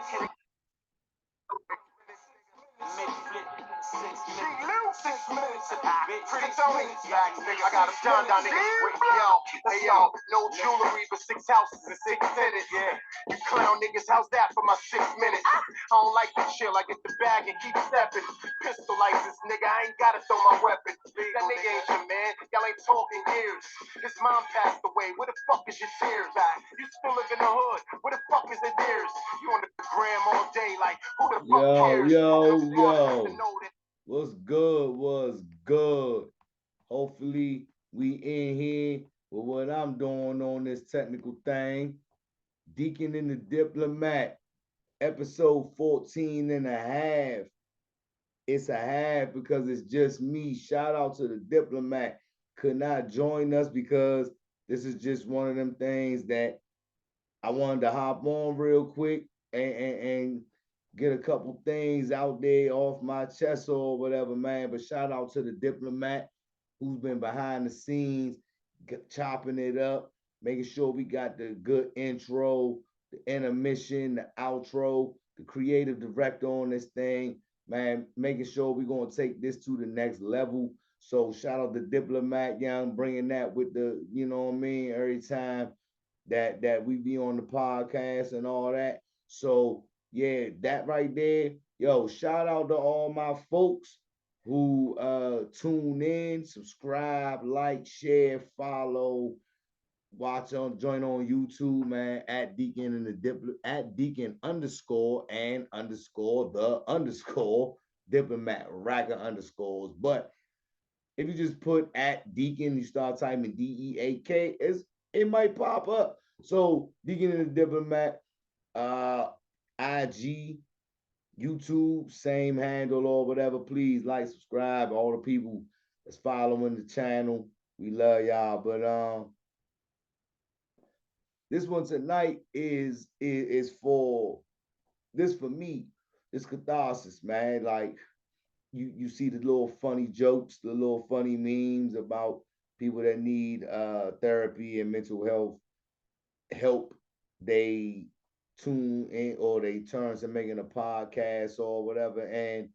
I got him John down, niggas. Yo, hey yo, no jewelry but 6 houses and 6 tenants. Yeah, you clown niggas, how's that for my 6 minutes? I don't like to chill, I get the bag and keep stepping. Pistol license, nigga, I ain't gotta throw my weapon. That nigga ain't your man, y'all ain't talking years. His mom passed away, where the fuck is your tears at? You still live in the hood, where the fuck is the deers? You on the gram all day, like, who the fuck cares? Yo. What's good? What's good? Hopefully we in here with what I'm doing on this technical thing. Deakkon and the Diplomat, episode 14.5. It's a half because it's just me. Shout out to the Diplomat. Could not join us because this is just one of them things that I wanted to hop on real quick and get a couple things out there off my chest or whatever, man. But shout out to the Diplomat who's been behind the scenes, chopping it up, making sure we got the good intro, the intermission, the outro, the creative director on this thing, man, making sure we're going to take this to the next level. So shout out to Diplomat Young, bringing that with the, you know what I mean, every time that we be on the podcast and all that. So yeah, that right there. Yo, shout out to all my folks who tune in, subscribe, like, share, follow, watch on join on YouTube, man, at Deakkon and the at Deakkon underscore and underscore the underscore Diplomat, rack of underscores. But if you just put at Deakkon, you start typing DEAK, it might pop up. So Deakkon and the Diplomat, IG, YouTube, same handle or whatever. Please like, subscribe. All the people that's following the channel, we love y'all. But this one tonight is for this for me. This catharsis, man. Like you see the little funny jokes, the little funny memes about people that need therapy and mental health help. They tune in or they turn to making a podcast or whatever. And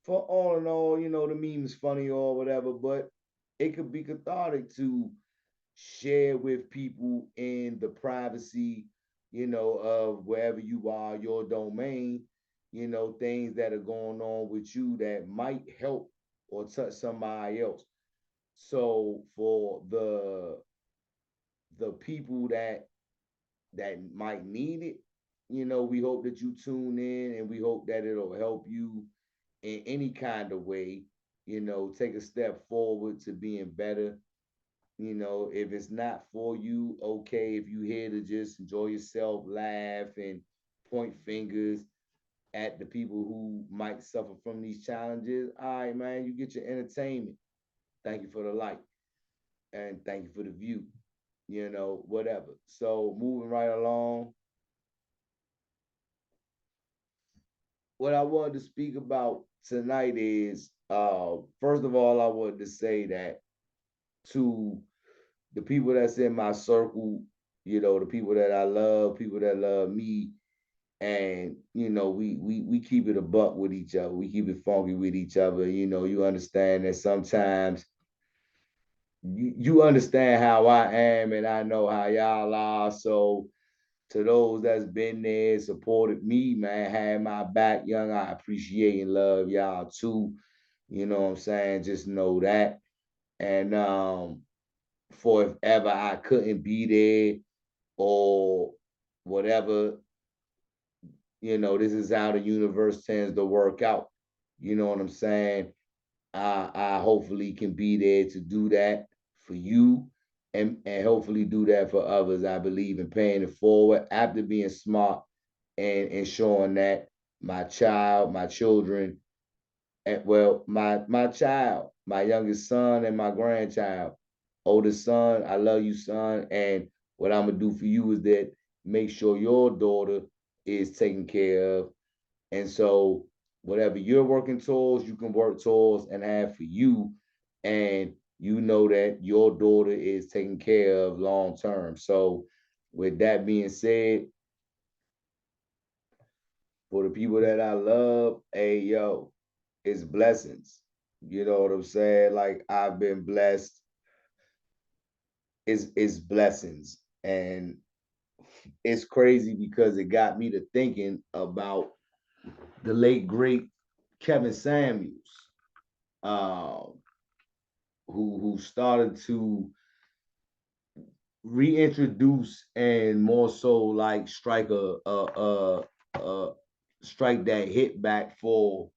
for all in all, you know, the meme is funny or whatever, but it could be cathartic to share with people in the privacy, you know, of wherever you are, your domain, you know, things that are going on with you that might help or touch somebody else. So for the people that might need it, you know, we hope that you tune in and we hope that it'll help you in any kind of way, you know, take a step forward to being better. You know, if it's not for you, okay. If you here to just enjoy yourself, laugh, and point fingers at the people who might suffer from these challenges, all right, man, you get your entertainment. Thank you for the like, and thank you for the view, you know, whatever. So moving right along, what I wanted to speak about tonight is, first of all, I wanted to say that to the people that's in my circle, you know, the people that I love, people that love me, and you know, we keep it a buck with each other. We keep it funky with each other. You know, you understand that sometimes you understand how I am, and I know how y'all are. So to those that's been there, supported me, man, had my back, young, I appreciate and love y'all too. You know what I'm saying? Just know that. And for if ever I couldn't be there or whatever, you know, this is how the universe tends to work out. You know what I'm saying? I hopefully can be there to do that for you and hopefully do that for others. I believe in paying it forward after being smart and ensuring that my child, my children, and well, my child, my youngest son and my grandchild, oldest son, I love you, son. And what I'm gonna do for you is that make sure your daughter is taken care of. And so whatever you're working towards, you can work towards and have for you. And you know that your daughter is taken care of long term. So with that being said, For the people that I love, hey yo, it's blessings. You know what I'm saying? Like I've been blessed. It's blessings. And it's crazy because it got me to thinking about the late great Kevin Samuels, uh, who started to reintroduce and more so like strike a strike that hit back for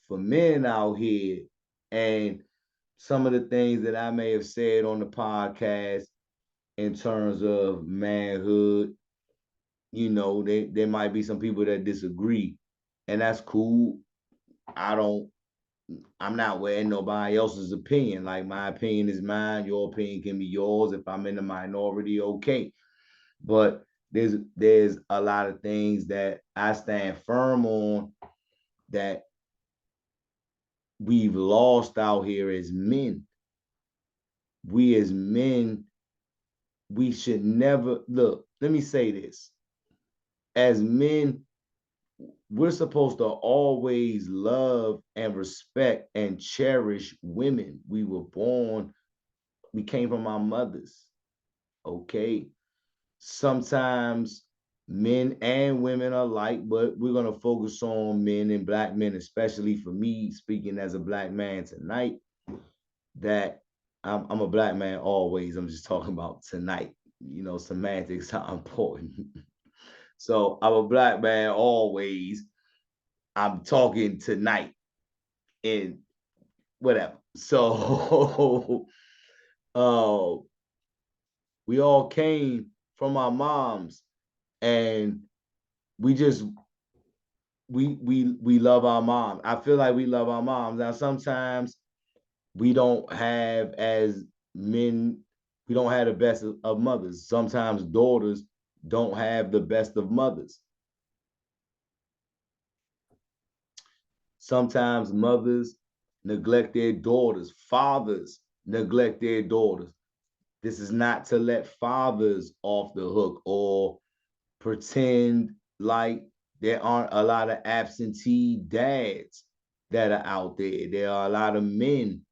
men out here. And some of the things that I may have said on the podcast in terms of manhood, there might be some people that disagree, and that's cool. I don't I'm not wearing nobody else's opinion. Like my opinion is mine, your opinion can be yours. If I'm in the minority, okay. But there's a lot of things that I stand firm on that we've lost out here as men. We as men, we should never look. Let me say this. As men, we're supposed to always love and respect and cherish women. We came from our mothers. Okay. Sometimes men and women are alike, but we're going to focus on men and black men, especially for me, speaking as a black man tonight, that I'm a black man always. I'm just talking about tonight. Semantics are important. So I'm a black man always. I'm talking tonight and whatever. So we all came from our moms, and we just we love our mom. I feel like we love our moms. Now sometimes we don't have as men, we don't have the best of mothers. Sometimes daughters don't have the best of mothers. Sometimes mothers neglect their daughters. Fathers neglect their daughters. This is not to let fathers off the hook or pretend like there aren't a lot of absentee dads that are out there. There are a lot of men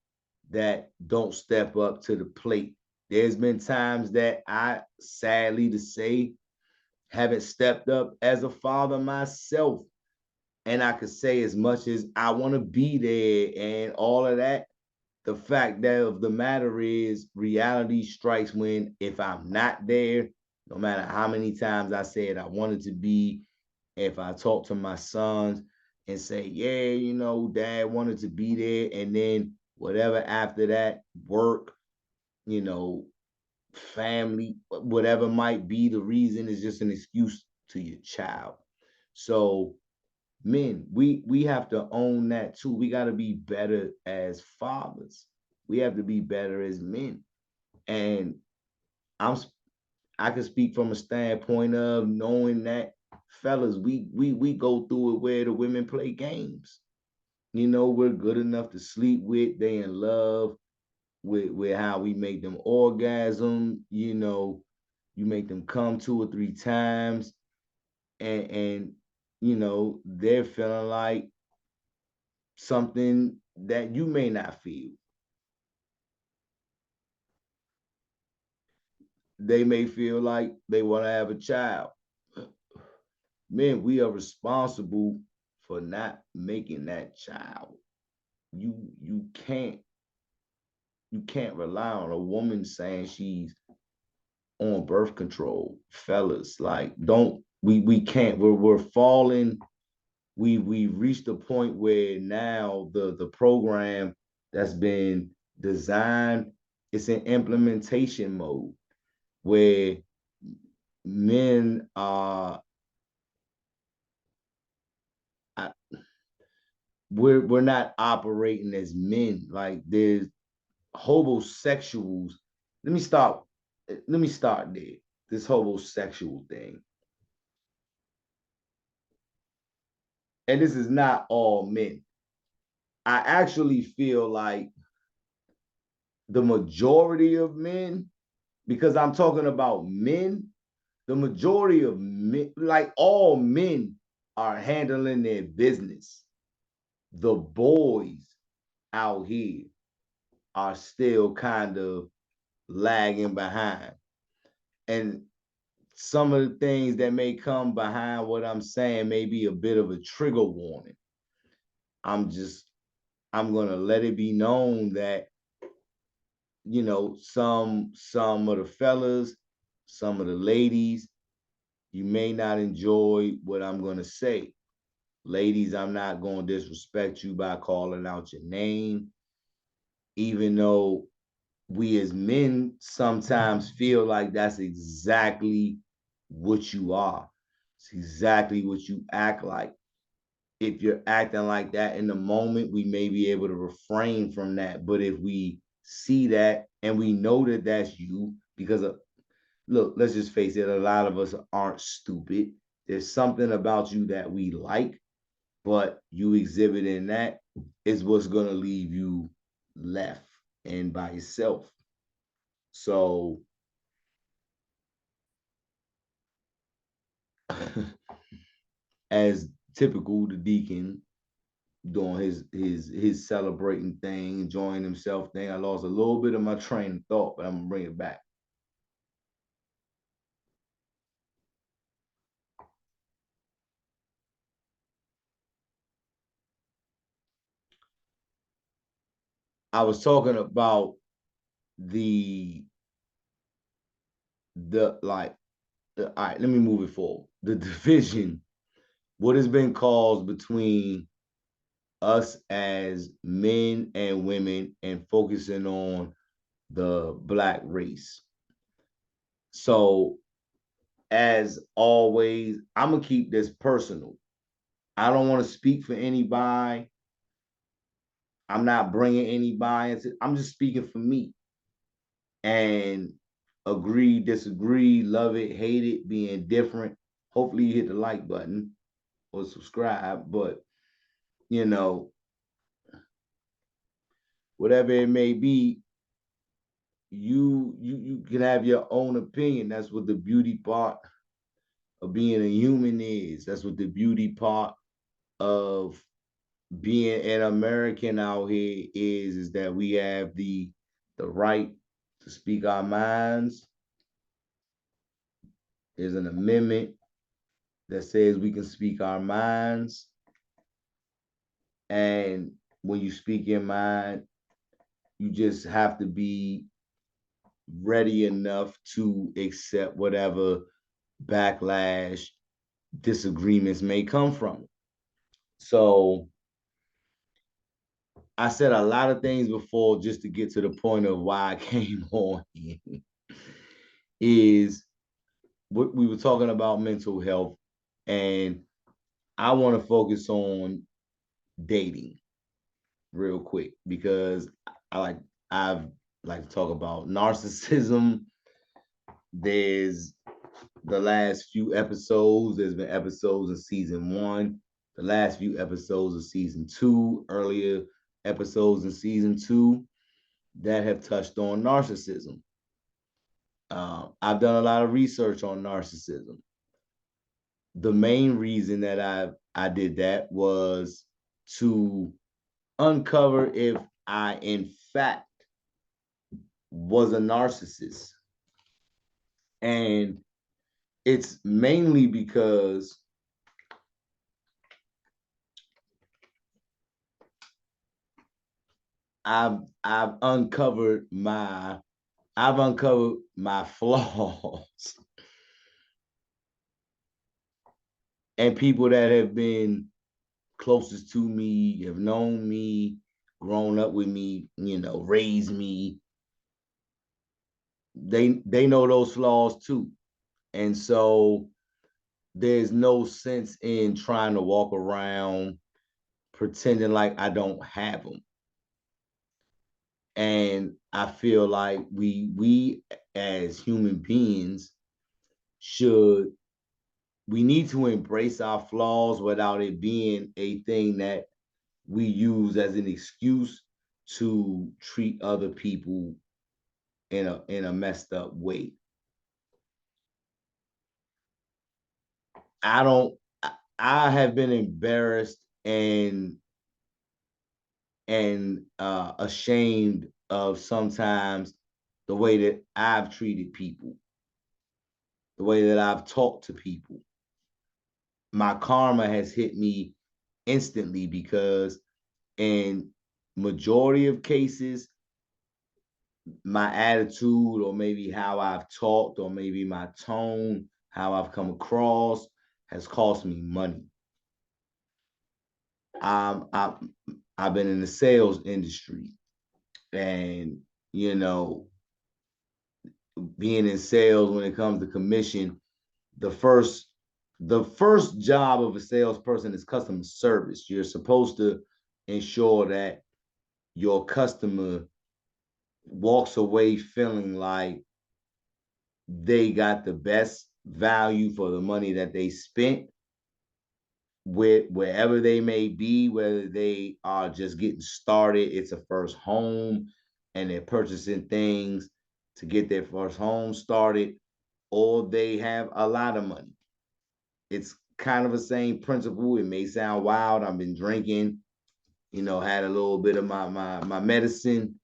that don't step up to the plate. There's been times that I, sadly to say, haven't stepped up as a father myself. And I could say, as much as I want to be there and all of that, the fact that of the matter is reality strikes when if I'm not there, no matter how many times I said I wanted to be, if I talk to my sons and say, yeah, dad wanted to be there, and then whatever after that, work, family, whatever might be the reason, is just an excuse to your child. So men, we have to own that too. We got to be better as fathers. We have to be better as men. And I'm I can speak from a standpoint of knowing that, fellas, we go through it where the women play games. We're good enough to sleep with, they in love with how we make them orgasm. You make them come 2 or 3 times, and they're feeling like something that you may not feel. They may feel like they want to have a child. Men, we are responsible for not making that child. You can't rely on a woman saying she's on birth control. Fellas, like, don't we can't. We're falling. We've reached a point where now the program that's been designed, it's in implementation mode, where men are we're not operating as men. Like, there's homosexuals. Let me start there. This homosexual thing. And this is not all men. I actually feel like the majority of men, because I'm talking about men, the majority of men, like all men, are handling their business. The boys out here are still kind of lagging behind. And some of the things that may come behind what I'm saying may be a bit of a trigger warning. I'm gonna let it be known that, you know, some of the fellas, some of the ladies, you may not enjoy what I'm gonna say. Ladies, I'm not gonna disrespect you by calling out your name, even though we as men sometimes feel like that's exactly what you are. It's exactly what you act like. If you're acting like that in the moment, we may be able to refrain from that. But if we see that and we know that that's you, because look, let's just face it, a lot of us aren't stupid. There's something about you that we like, but you exhibiting that is what's going to leave you left and by yourself. So, as typical, the Deakkon doing his celebrating thing, enjoying himself thing. I lost a little bit of my train of thought, but I'm gonna bring it back. I was talking about the like all right, let me move it forward. The division, what has been caused between us as men and women and focusing on the black race. So, as always, I'm gonna keep this personal. I don't want to speak for anybody. I'm not bringing anybody into. I'm just speaking for me. And agree, disagree, love it, hate it, being different. Hopefully, you hit the like button or subscribe. But you know, whatever it may be, you can have your own opinion. That's what the beauty part of being a human is. That's what the beauty part of being an American out here is that we have the right to speak our minds. There's an amendment that says we can speak our minds. And when you speak your mind, you just have to be ready enough to accept whatever backlash, disagreements may come from it. So I said a lot of things before just to get to the point of why I came on here is what we were talking about mental health, and I want to focus on dating real quick because I've like to talk about narcissism. There's the last few episodes. There's been episodes in season 1, the last few episodes of season 2, earlier episodes in season 2 that have touched on narcissism. I've done a lot of research on narcissism. The main reason that I did that was to uncover if I in fact was a narcissist. And it's mainly because I've uncovered my flaws and people that have been closest to me, have known me, grown up with me, you know, raised me. They know those flaws too. And so there's no sense in trying to walk around pretending like I don't have them. And I feel like we as human beings should we need to embrace our flaws without it being a thing that we use as an excuse to treat other people in a messed up way. I don't I have been embarrassed and ashamed of sometimes the way that I've treated people, the way that I've talked to people. My karma has hit me instantly because in majority of cases, my attitude or maybe how I've talked or maybe my tone, how I've come across has cost me money. I, I've been in the sales industry, and you know, being in sales when it comes to commission, the first the first job of a salesperson is customer service. You're supposed to ensure that your customer walks away feeling like they got the best value for the money that they spent with wherever they may be, whether they are just getting started, it's a first home, and they're purchasing things to get their first home started, or they have a lot of money. It's kind of the same principle. It may sound wild. I've been drinking, had a little bit of my medicine,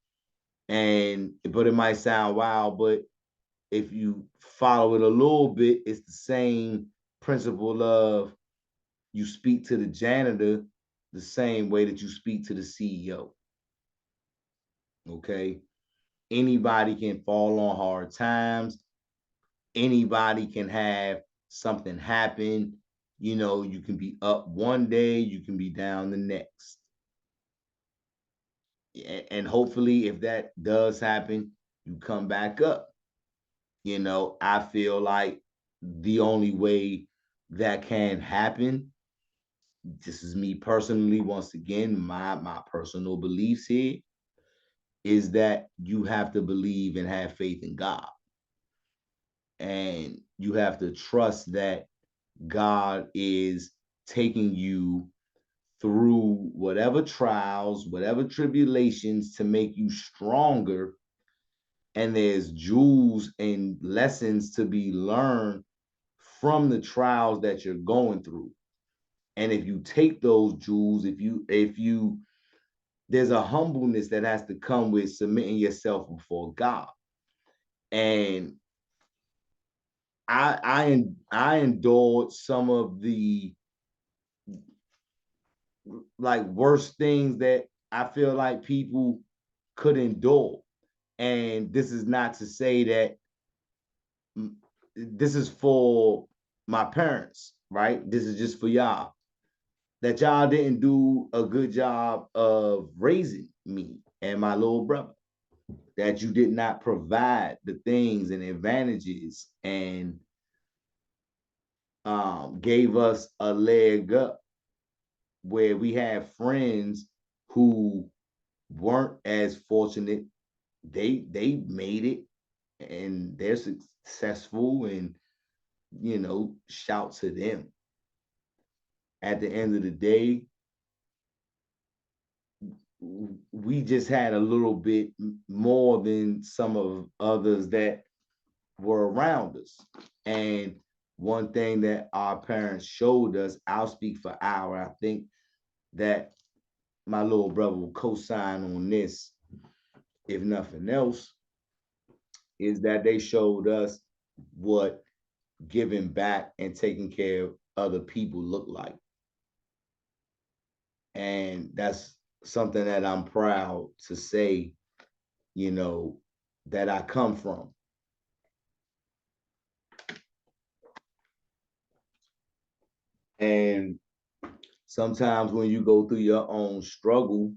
but it might sound wild, but if you follow it a little bit, it's the same principle of you speak to the janitor the same way that you speak to the CEO. Okay. Anybody can fall on hard times. Anybody can have something happen. You can be up one day, you can be down the next. And hopefully, if that does happen, you come back up. I feel like the only way that can happen, this is me personally, once again, my personal beliefs here, is that you have to believe and have faith in God. And you have to trust that God is taking you through whatever trials, whatever tribulations to make you stronger. And there's jewels and lessons to be learned from the trials that you're going through. And if you take those jewels, if you there's a humbleness that has to come with submitting yourself before God. And I endured some of the like worst things that I feel like people could endure. And this is not to say that this is for my parents, right? This is just for y'all. That y'all didn't do a good job of raising me and my little brother. That you did not provide the things and advantages and gave us a leg up where we have friends who weren't as fortunate. They made it and they're successful, and shout to them. At the end of the day, we just had a little bit more than some of others that were around us. And one thing that our parents showed us, I'll speak for I think that my little brother will co-sign on this, if nothing else, is that they showed us what giving back and taking care of other people look like. And that's something that I'm proud to say, that I come from. And sometimes when you go through your own struggle,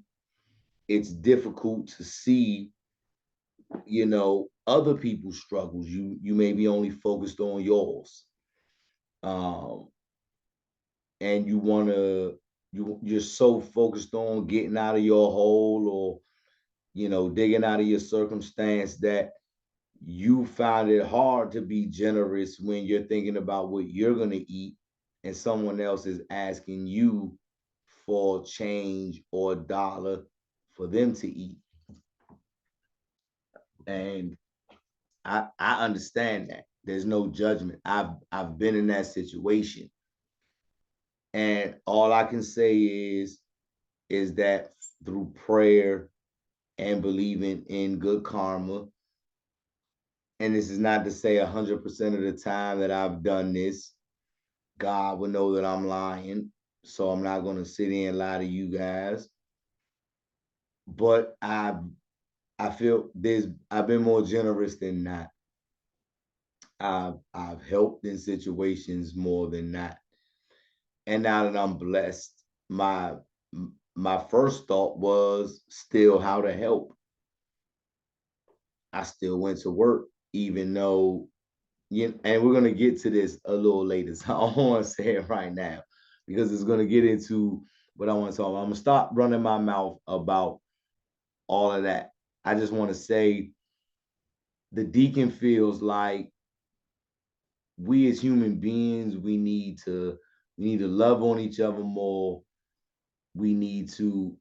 it's difficult to see, other people's struggles. You may be only focused on yours. Um, and you're so focused on getting out of your hole, or digging out of your circumstance, that you find it hard to be generous when you're thinking about what you're going to eat and someone else is asking you for change or a dollar for them to eat. And I understand that. There's no judgment. I've been in that situation. And all I can say is that through prayer and believing in good karma, and this is not to say 100% of the time that I've done this, God will know that I'm lying. So I'm not going to sit here and lie to you guys. But I feel I've been more generous than not. I've helped in situations more than not. And now that I'm blessed, my my first thought was still how to help. I still went to work, even though and we're gonna get to this a little later. So I don't want to say it right now because it's gonna get into what I want to talk about. I'm gonna stop running my mouth about all of that. I just want to say the Deakkon feels like we as human beings, we need to love on each other more. We need to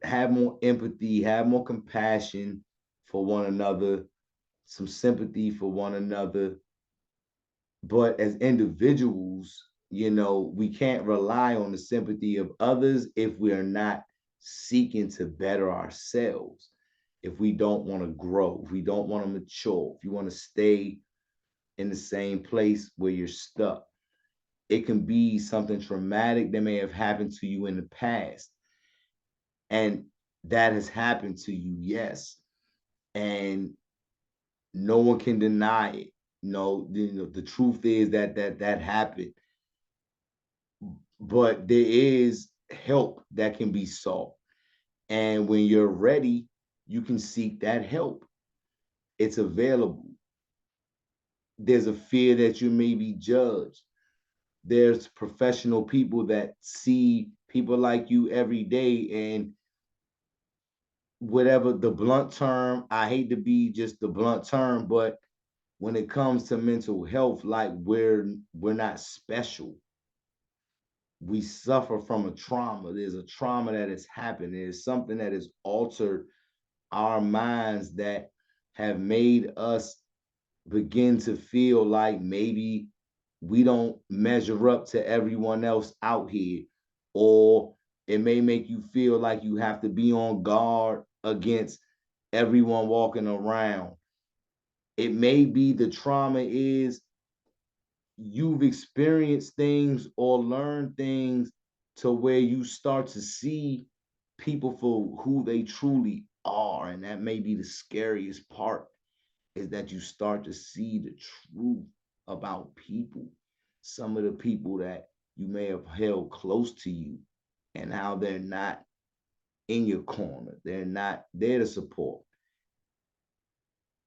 have more empathy, have more compassion for one another, some sympathy for one another. But as individuals, we can't rely on the sympathy of others if we are not seeking to better ourselves. If we don't want to grow, if we don't want to mature, if you want to stay in the same place where you're stuck, it can be something traumatic that may have happened to you in the past. And that has happened to you, yes. And no one can deny it. No, the truth is that happened. But there is help that can be sought. And when you're ready, you can seek that help. It's available. There's a fear that you may be judged. There's professional people that see people like you every day, and whatever the blunt term, I hate to be just the blunt term, but when it comes to mental health, like we're not special. We suffer from a trauma. There's a trauma that has happened. There's something that has altered our minds that have made us begin to feel like maybe we don't measure up to everyone else out here, or it may make you feel like you have to be on guard against everyone walking around. It may be the trauma is you've experienced things or learned things to where you start to see people for who they truly are. And that may be the scariest part, is that you start to see the truth about people. Some of the people that you may have held close to you, and how they're not in your corner. They're not there to support.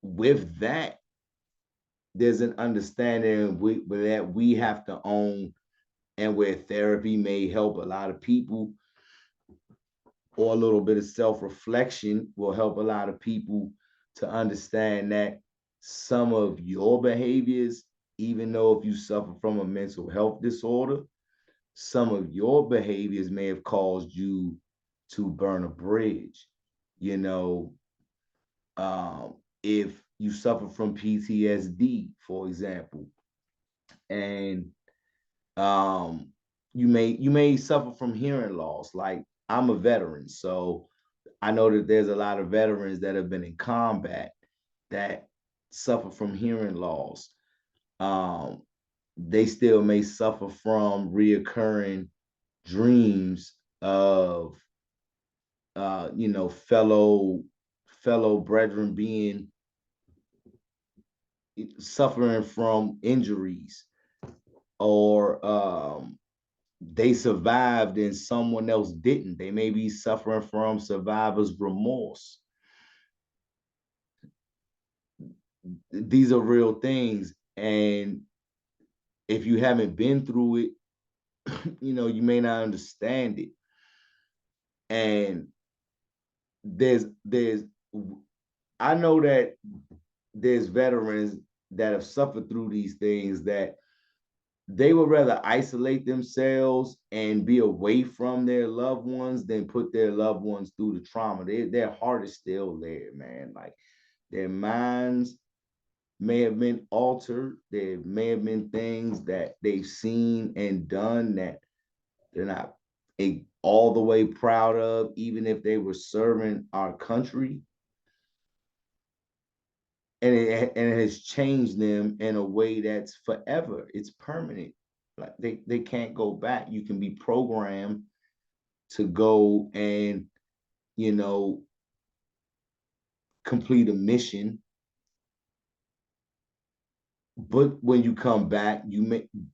With that, there's an understanding that we have to own, and where therapy may help a lot of people, or a little bit of self-reflection will help a lot of people to understand that some of your behaviors, even though if you suffer from a mental health disorder, some of your behaviors may have caused you to burn a bridge. You know, if you suffer from PTSD, for example, and um, you may suffer from hearing loss. Like, I'm a veteran, so I know that there's a lot of veterans that have been in combat that suffer from hearing loss. Um, they still may suffer from reoccurring dreams of fellow brethren being suffering from injuries, or they survived and someone else didn't. They may be suffering from survivor's remorse. These are real things. And if you haven't been through it, you may not understand it. And there's I know that there's veterans that have suffered through these things that they would rather isolate themselves and be away from their loved ones than put their loved ones through the trauma. Their heart is still there, man. Like, their minds may have been altered. There may have been things that they've seen and done that they're not all the way proud of, even if they were serving our country. And it has changed them in a way that's forever. It's permanent. Like they can't go back. You can be programmed to go and, you know, complete a mission, but when you come back,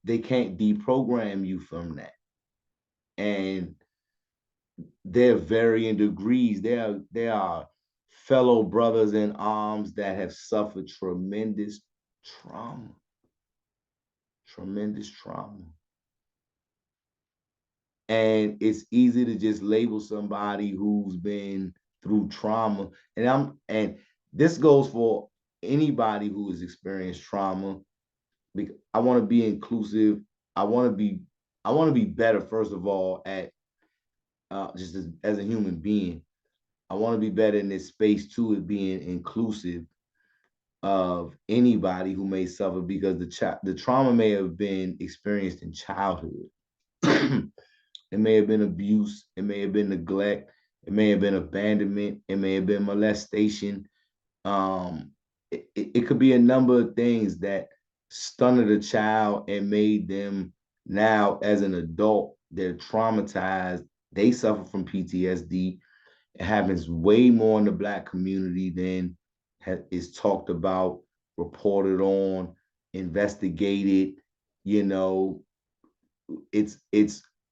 they can't deprogram you from that. And they're varying degrees. There are fellow brothers in arms that have suffered trauma, tremendous trauma. And it's easy to just label somebody who's been through trauma. And this goes for anybody who has experienced trauma. I want to be inclusive. I want to be better, first of all, at just as a human being. I want to be better in this space too, at being inclusive of anybody who may suffer, because the trauma may have been experienced in childhood. It may have been abuse. It may have been neglect. It may have been abandonment. It may have been molestation. It could be a number of things that stunted a child and made them, now as an adult, they're traumatized. They suffer from PTSD. It happens way more in the Black community than is talked about, reported on, investigated. You know, it's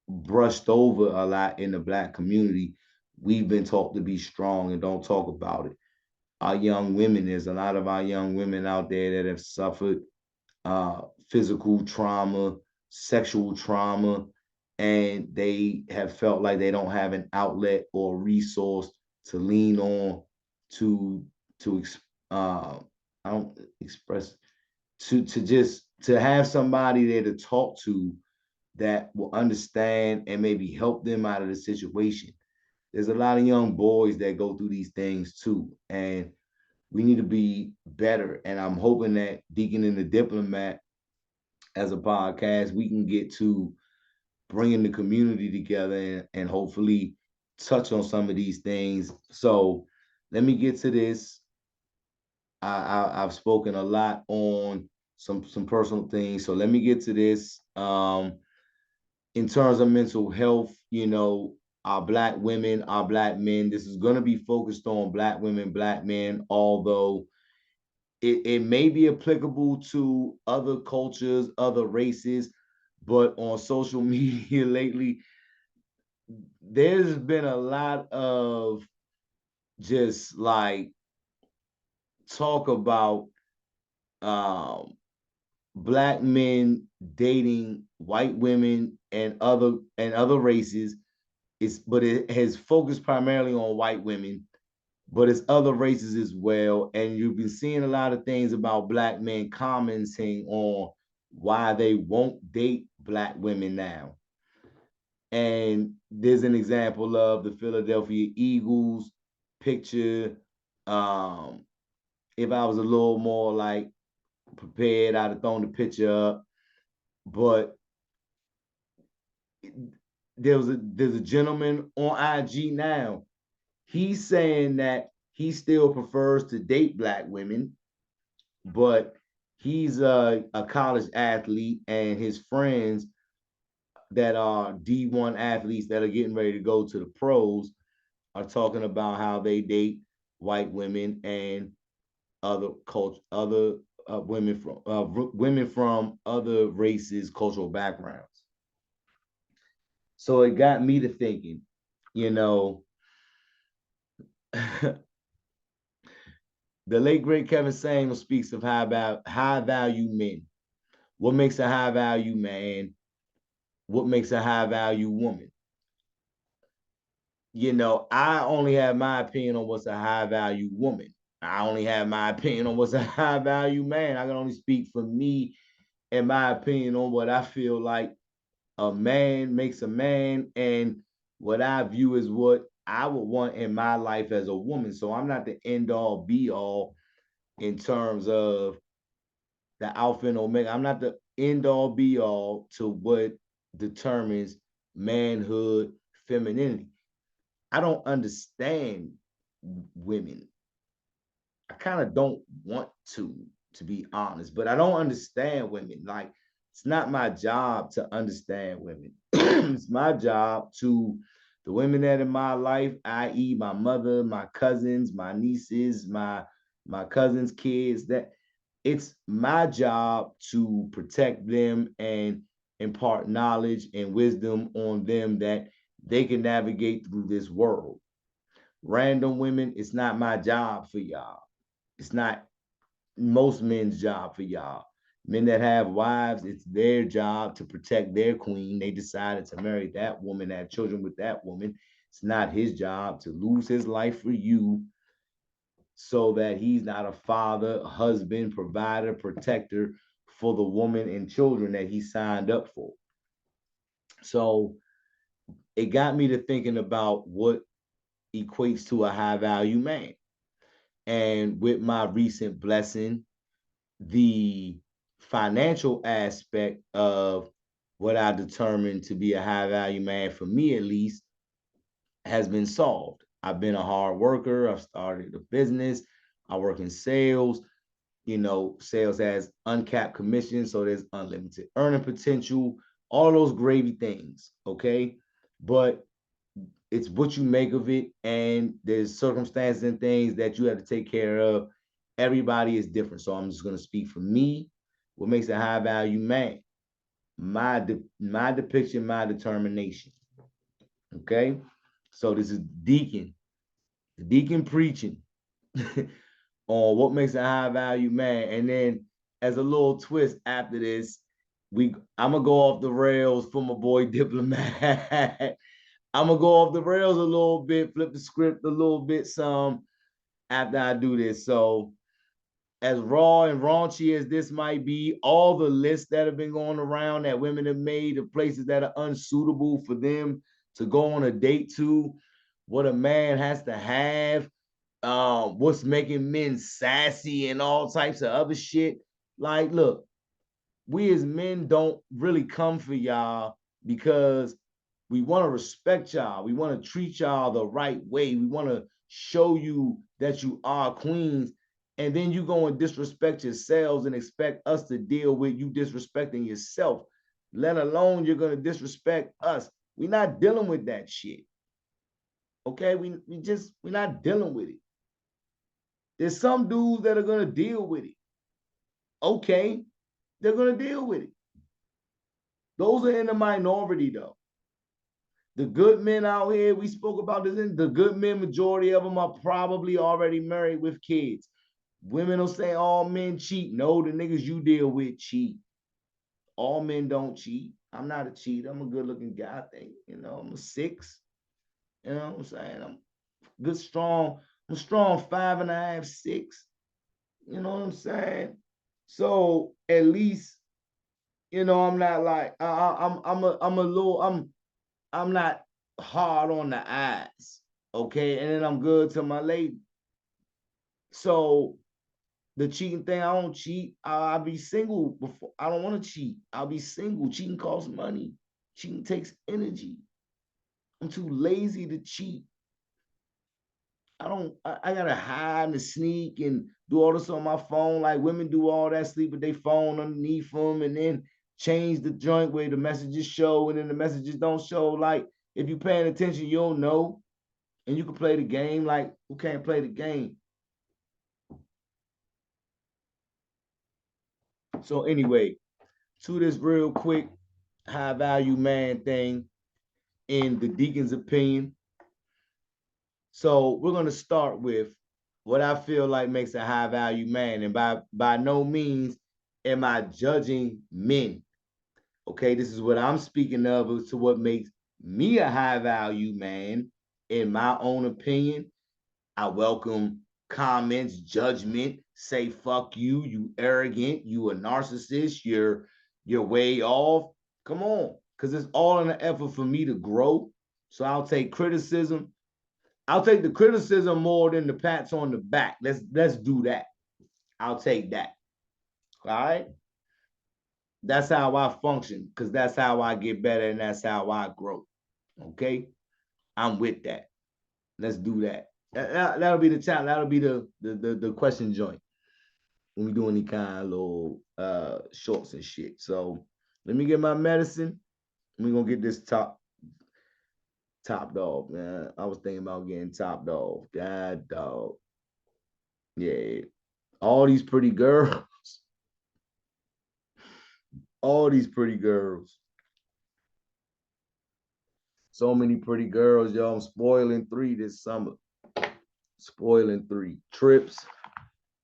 brushed over a lot in the Black community. We've been taught to be strong and don't talk about it. Our young women, there's a lot of our young women out there that have suffered physical trauma, sexual trauma, and they have felt like they don't have an outlet or resource to lean on to to I don't express to just to have somebody there to talk to that will understand and maybe help them out of the situation. There's a lot of young boys that go through these things too, and we need to be better. And I'm hoping that Deakkon and the Diplomat, as a podcast, we can get to bringing the community together and hopefully touch on some of these things. So let me get to this. I've spoken a lot on some personal things, so let me get to this. In terms of mental health, our Black women, our Black men, this is going to be focused on Black women, Black men, although it may be applicable to other cultures, other races, but on social media lately, there's been a lot of just like talk about um, Black men dating white women and other races. But it has focused primarily on white women, but it's other races as well. And you've been seeing a lot of things about Black men commenting on why they won't date Black women now. And there's an example of the Philadelphia Eagles picture. Um, if I was a little more like prepared, I'd have thrown the picture up. But there's a gentleman on IG now. He's saying that he still prefers to date Black women, but he's a college athlete, and his friends that are D1 athletes that are getting ready to go to the pros are talking about how they date white women and other culture, other women from other races, cultural backgrounds. So it got me to thinking, you know, the late great Kevin Samuel speaks of high value men. What makes a high value man? What makes a high value woman? I only have my opinion on what's a high value woman. I only have my opinion on what's a high value man. I can only speak for me and my opinion on what I feel like a man makes a man, and what I view as what I would want in my life as a woman. So I'm not the end all be all in terms of the alpha and omega. I'm not the end all be all to what determines manhood, femininity. I don't understand women. I kind of don't want to be honest, but I don't understand women. Like, it's not my job to understand women. It's my job to the women that in my life, i.e., my mother, my cousins, my nieces, my cousins' kids, that it's my job to protect them and impart knowledge and wisdom on them that they can navigate through this world. Random women, it's not my job for y'all. It's not most men's job for y'all. Men that have wives, it's their job to protect their queen. They decided to marry that woman, have children with that woman. It's not his job to lose his life for you so that he's not a father, husband, provider, protector for the woman and children that he signed up for. So it got me to thinking about what equates to a high value man. And with my recent blessing, the financial aspect of what I determined to be a high value man, for me at least, has been solved. I've been a hard worker. I've started a business. I work in sales. Sales has uncapped commission, so there's unlimited earning potential, all those gravy things, okay? But it's what you make of it, and there's circumstances and things that you have to take care of. Everybody is different, so I'm just going to speak for me. What makes a high value man? My depiction, my determination. Okay, so this is Deakkon preaching on what makes a high value man, and then as a little twist after this, I'm gonna go off the rails for my boy Diplomat. I'm gonna go off the rails a little bit, flip the script a little bit some after I do this. So as raw and raunchy as this might be, all the lists that have been going around that women have made of places that are unsuitable for them to go on a date to, what a man has to have, what's making men sassy and all types of other shit. Like, look, we as men don't really come for y'all because we want to respect y'all. We want to treat y'all the right way. We want to show you that you are queens. And then you go and disrespect yourselves and expect us to deal with you disrespecting yourself, let alone you're going to disrespect us. We're not dealing with that shit. Okay? We're not dealing with it. There's some dudes that are going to deal with it. Okay? They're going to deal with it. Those are in the minority, though. The good men out here, we spoke about this, the good men, majority of them are probably already married with kids. Women will say all men cheat. No, the niggas you deal with cheat. All men don't cheat. I'm not a cheater. I'm a good looking guy, I think. I'm a 6. You know what I'm saying? I'm good, strong. I'm strong 5.5, 6. You know what I'm saying? So at least, I'm not like I'm not hard on the eyes, okay? And then I'm good to my lady. So the cheating thing, I don't cheat. I'll be single before. I don't want to cheat. I'll be single. Cheating costs money. Cheating takes energy. I'm too lazy to cheat. I gotta hide and sneak and do all this on my phone. Like women do all that, sleep with their phone underneath them, and then change the joint where the messages show and then the messages don't show. Like if you're paying attention, you'll know, and you can play the game. Like who can't play the game? So anyway, to this real quick high value man thing in the Deackon's opinion. So we're gonna start with what I feel like makes a high value man, and by no means am I judging men. Okay, this is what I'm speaking of as to what makes me a high value man in my own opinion. I welcome comments, judgment, say fuck you, you arrogant, you a narcissist, you're way off. Come on, because it's all in an effort for me to grow. So I'll take criticism. I'll take the criticism more than the pats on the back. Let's do that. I'll take that. All right. That's how I function, because that's how I get better and that's how I grow. Okay? I'm with that. Let's do that. That'll be the challenge. That'll be the question joint when we do any kind of little shorts and shit. So let me get my medicine. We're gonna get this top dog, man. I was thinking about getting top dog. God dog. Yeah. All these pretty girls. All these pretty girls. So many pretty girls, yo. I'm spoiling 3 this summer. Spoiling 3. Trips,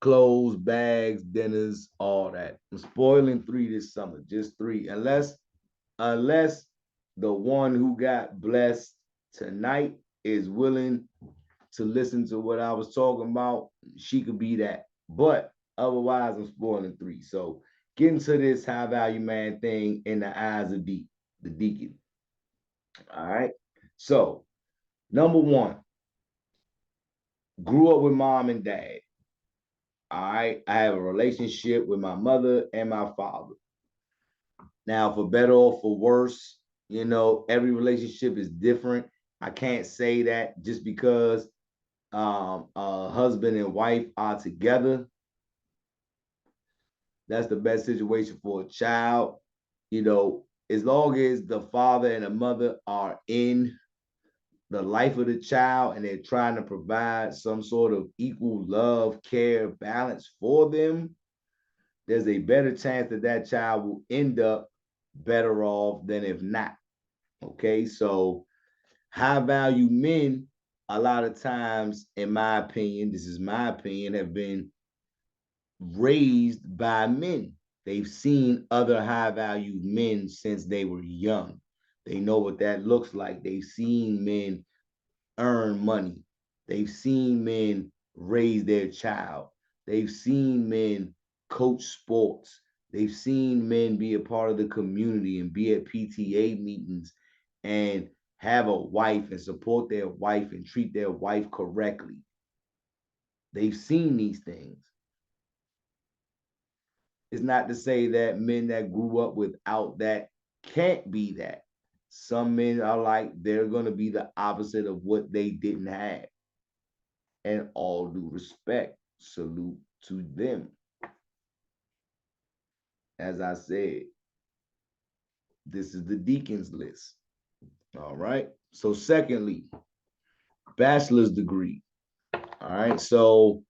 clothes, bags, dinners, all that. I'm spoiling 3 this summer. Just 3. Unless the one who got blessed tonight is willing to listen to what I was talking about, she could be that. But otherwise, I'm spoiling 3. So getting to this high value man thing in the eyes of the Deakkon. All right. So number 1, grew up with mom and dad. All right. I have a relationship with my mother and my father. Now, for better or for worse, every relationship is different. I can't say that just because a husband and wife are together, that's the best situation for a child. As long as the father and the mother are in the life of the child and they're trying to provide some sort of equal love, care, balance for them, there's a better chance that that child will end up better off than if not. Okay, so high value men, a lot of times, in my opinion, this is my opinion, have been raised by men. They've seen other high value men since they were young. They know what that looks like. They've seen men earn money. They've seen men raise their child. They've seen men coach sports. They've seen men be a part of the community and be at PTA meetings and have a wife and support their wife and treat their wife correctly. They've seen these things. It's not to say that men that grew up without that can't be that. Some men are like, they're going to be the opposite of what they didn't have. And all due respect, salute to them. As I said, this is the Deackon's list. All right. So, secondly, bachelor's degree. All right. So,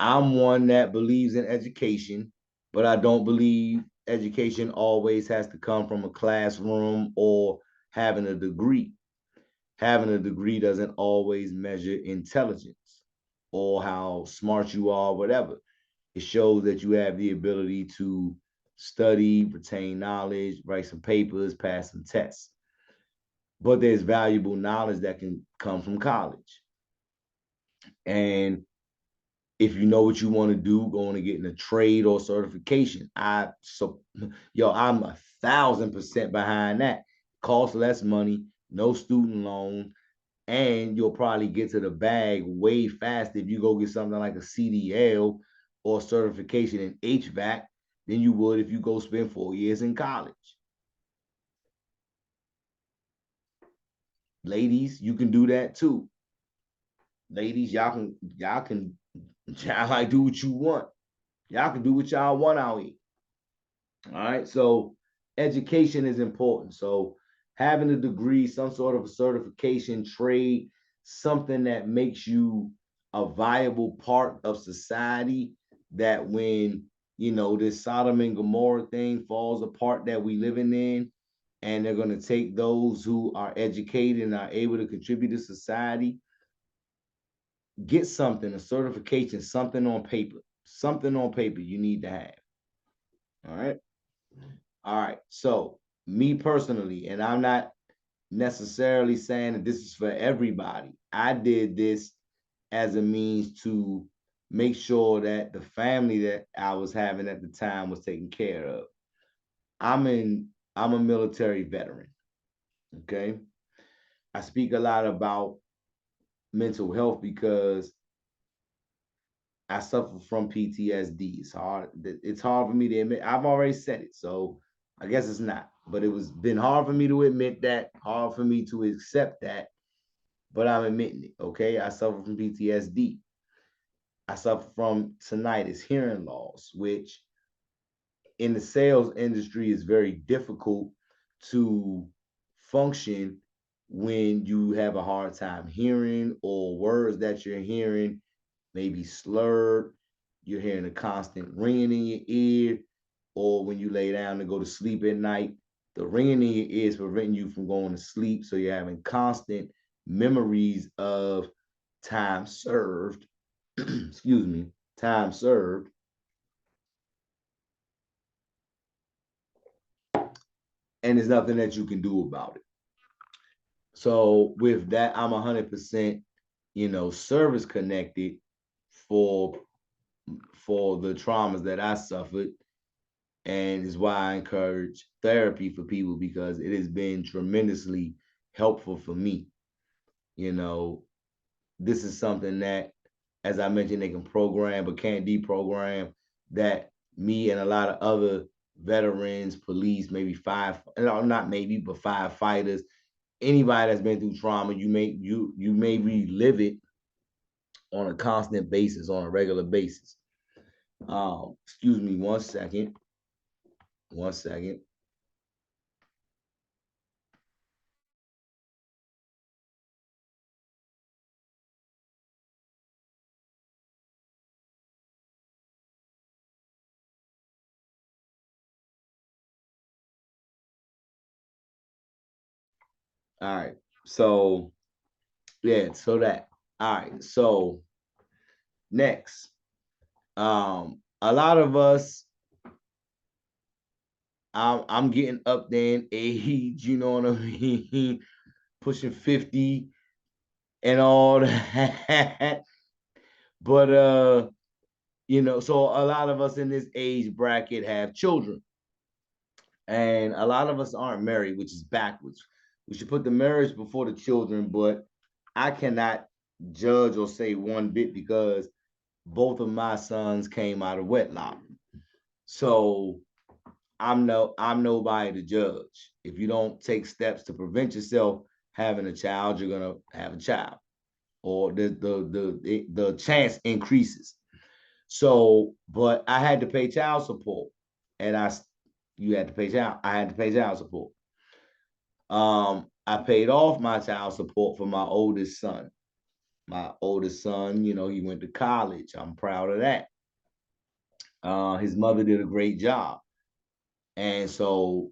I'm one that believes in education, but I don't believe education always has to come from a classroom or having a degree. Having a degree doesn't always measure intelligence or how smart you are, whatever. It shows that you have the ability to study, retain knowledge, write some papers, pass some tests. But there's valuable knowledge that can come from college. And if you know what you want to do, going to get in a trade or certification. I'm 1,000% behind that. Costs less money, no student loan, and you'll probably get to the bag way faster if you go get something like a CDL or certification in HVAC than you would if you go spend 4 years in college. Ladies, you can do that too. Ladies, y'all like do what you want. Y'all can do what y'all want out here. All right. So education is important. So having a degree, some sort of a certification, trade, something that makes you a viable part of society, that when, this Sodom and Gomorrah thing falls apart that we living in, and they're going to take those who are educated and are able to contribute to society, get something, a certification, something on paper you need to have. All right. All right. So, me personally, and I'm not necessarily saying that this is for everybody, I did this as a means to make sure that the family that I was having at the time was taken care of. I'm a military veteran. Okay. I speak a lot about mental health because I suffer from PTSD. It's hard for me to admit. I've already said it, so I guess it's not. But it was been hard for me to admit that, hard for me to accept that. But I'm admitting it. Okay, I suffer from PTSD. I suffer from tinnitus, hearing loss, which in the sales industry is very difficult to function when you have a hard time hearing, or words that you're hearing maybe slurred, you're hearing a constant ringing in your ear, or when you lay down to go to sleep at night, the ringing in your ear is preventing you from going to sleep, so you're having constant memories of time served, excuse me, time served, and there's nothing that you can do about it. So with that, I'm 100%, service connected for the traumas that I suffered, and is why I encourage therapy for people, because it has been tremendously helpful for me. You know, this is something that, as I mentioned, they can program but can't deprogram. That me and a lot of other veterans, police, maybe not maybe, but firefighters, anybody that's been through trauma, you may relive it on a constant basis, on a regular basis. Excuse me, one second. One second. All right. So yeah, so that all right. So next, a lot of us, I'm getting up there in age, you know what I mean, pushing 50 and all that. But so a lot of us in this age bracket have children, and a lot of us aren't married, which is backwards. We should put the marriage before the children, but I cannot judge or say one bit, because both of my sons came out of wedlock. So I'm nobody to judge. If you don't take steps to prevent yourself having a child, you're gonna have a child, or the chance increases. So, but I had to pay child support, and you had to pay child. I had to pay child support. I paid off my child support for my oldest son. My oldest son, he went to college. I'm proud of that. His mother did a great job. And so,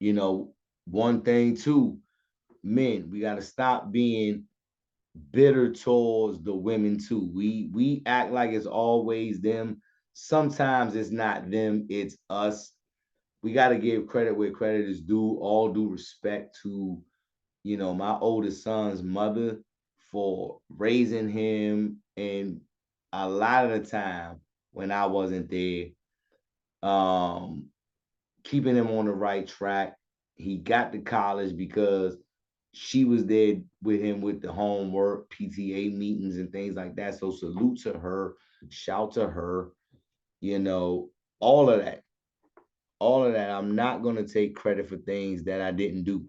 you know, one thing too, men, we got to stop being bitter towards the women too. We act like it's always them. Sometimes it's not them, it's us. We got to give credit where credit is due. All due respect to, my oldest son's mother for raising him, and a lot of the time when I wasn't there, um, keeping him on the right track. He got to college because she was there with him with the homework, PTA meetings, and things like that. So salute to her, shout to her, you know, all of that. All of that. I'm not going to take credit for things that I didn't do.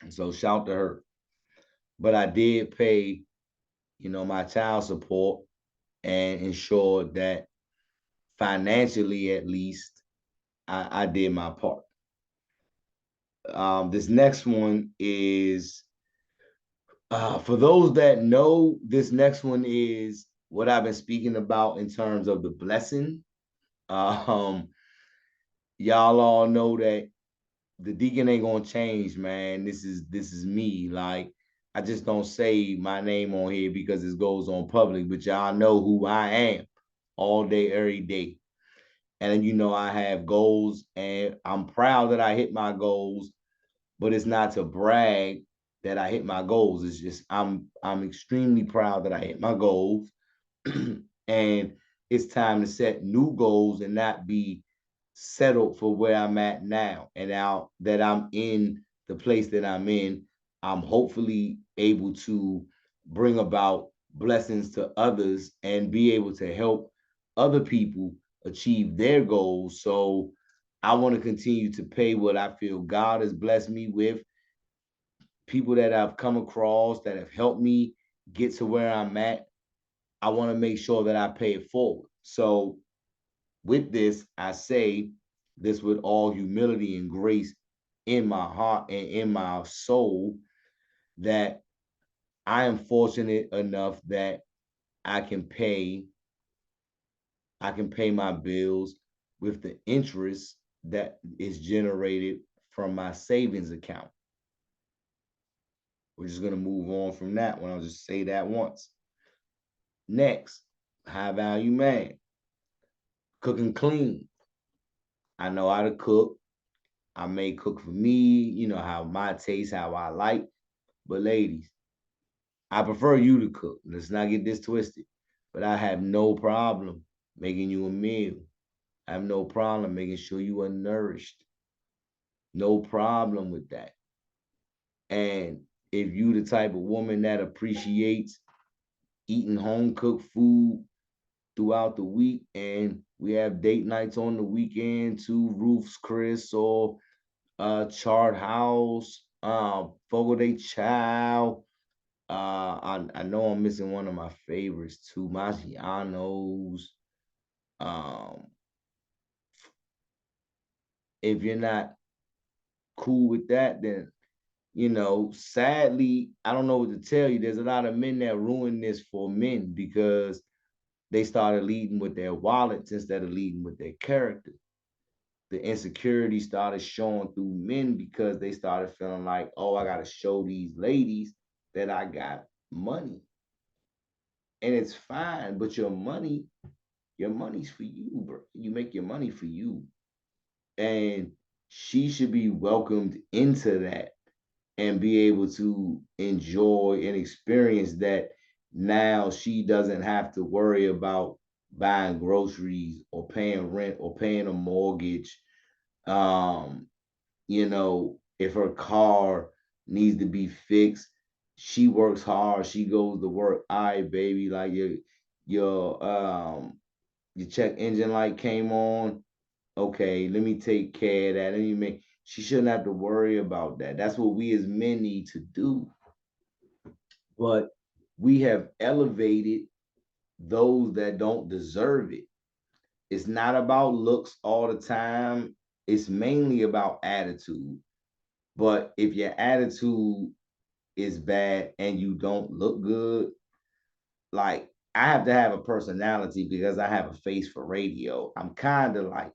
So shout to her. But I did pay, my child support, and ensure that financially, at least, I did my part. This next one is, for those that know, this next one is what I've been speaking about in terms of the blessing. Um, y'all all know that the deacon ain't gonna change, man. This is me. Like, I just don't say my name on here because it goes on public, but y'all know who I am all day, every day. And I have goals, and I'm proud that I hit my goals, but it's not to brag that I hit my goals. It's just I'm extremely proud that I hit my goals. And it's time to set new goals and not be settled for where I'm at now. And now that I'm in the place that I'm in, I'm hopefully able to bring about blessings to others and be able to help other people achieve their goals. So I want to continue to pay what I feel God has blessed me with, people that I've come across that have helped me get to where I'm at. I want to make sure that I pay it forward. So with this, I say this with all humility and grace in my heart and in my soul, that I am fortunate enough that I can pay my bills with the interest that is generated from my savings account. We're just going to move on from that one. I'll just say that once. Next, high value man, cooking clean. I know how to cook. I may cook for me, how my taste, how I like. But ladies, I prefer you to cook. Let's not get this twisted. But I have no problem making you a meal. I have no problem making sure you are nourished. No problem with that. And if you the type of woman that appreciates eating home cooked food throughout the week, and we have date nights on the weekend to Ruth's Chris or Chart House, Fogo de Chao. I know I'm missing one of my favorites too, Maggiano's. Um, if you're not cool with that, then sadly, I don't know what to tell you. There's a lot of men that ruin this for men because they started leading with their wallets instead of leading with their character. The insecurity started showing through men because they started feeling like, oh, I got to show these ladies that I got money. And it's fine, but your money's for you, bro. You make your money for you. And she should be welcomed into that and be able to enjoy and experience that. Now she doesn't have to worry about buying groceries or paying rent or paying a mortgage. Um, if her car needs to be fixed, she works hard, she goes to work. All right, baby, like your check engine light came on. Okay, let me take care of that. Let me make she shouldn't have to worry about that. That's what we as men need to do. But we have elevated those that don't deserve it. It's not about looks all the time. It's mainly about attitude. But if your attitude is bad and you don't look good, like I have to have a personality because I have a face for radio. I'm kind of like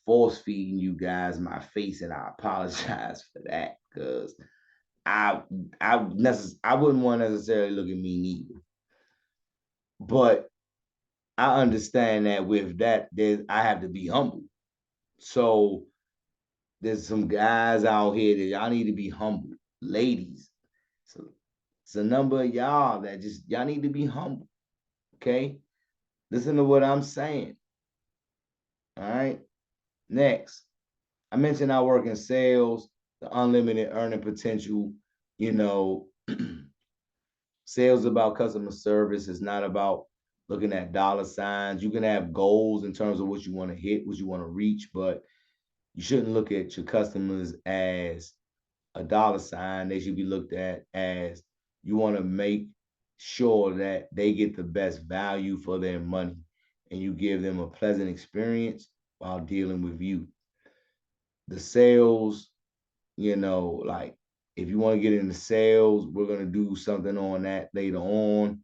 force feeding you guys my face, and I apologize for that because I I wouldn't want to necessarily look at me neither. But I understand that with that, I have to be humble. So there's some guys out here that y'all need to be humble, ladies. So it's a number of y'all that just y'all need to be humble. Okay, listen to what I'm saying. All right. Next, I mentioned I work in sales, the unlimited earning potential. You know, sales is about customer service. It's not about looking at dollar signs. You can have goals in terms of what you want to hit, what you want to reach, but you shouldn't look at your customers as a dollar sign. They should be looked at as you want to make sure that they get the best value for their money and you give them a pleasant experience while dealing with you. The sales, like if you want to get into sales, we're going to do something on that later on.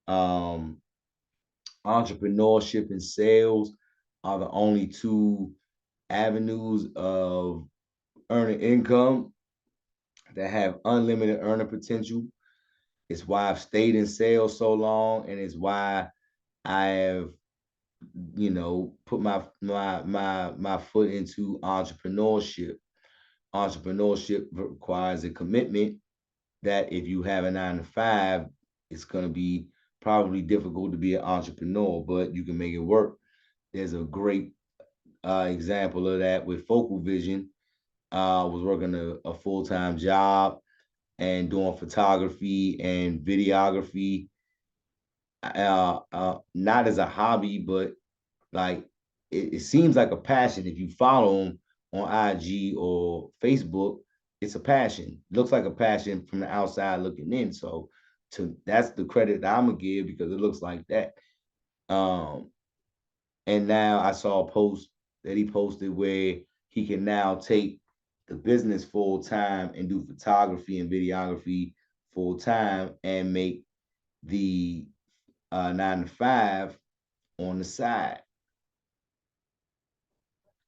Um, Entrepreneurship and sales are the only two avenues of earning income that have unlimited earning potential. It's why I've stayed in sales so long, and it's why I have, put my foot into entrepreneurship. Entrepreneurship requires a commitment that if you have a 9 to 5, it's going to be probably difficult to be an entrepreneur, but you can make it work. There's a great example of that with Focal Vision. I was working a full-time job and doing photography and videography. not as a hobby, but like it seems like a passion. If you follow him on IG or Facebook, it's a passion. Looks like a passion from the outside looking in. So that's the credit that I'm gonna give because it looks like that. Um, and now I saw a post that he posted where he can now take the business full time and do photography and videography full time and make the 9 to 5 on the side.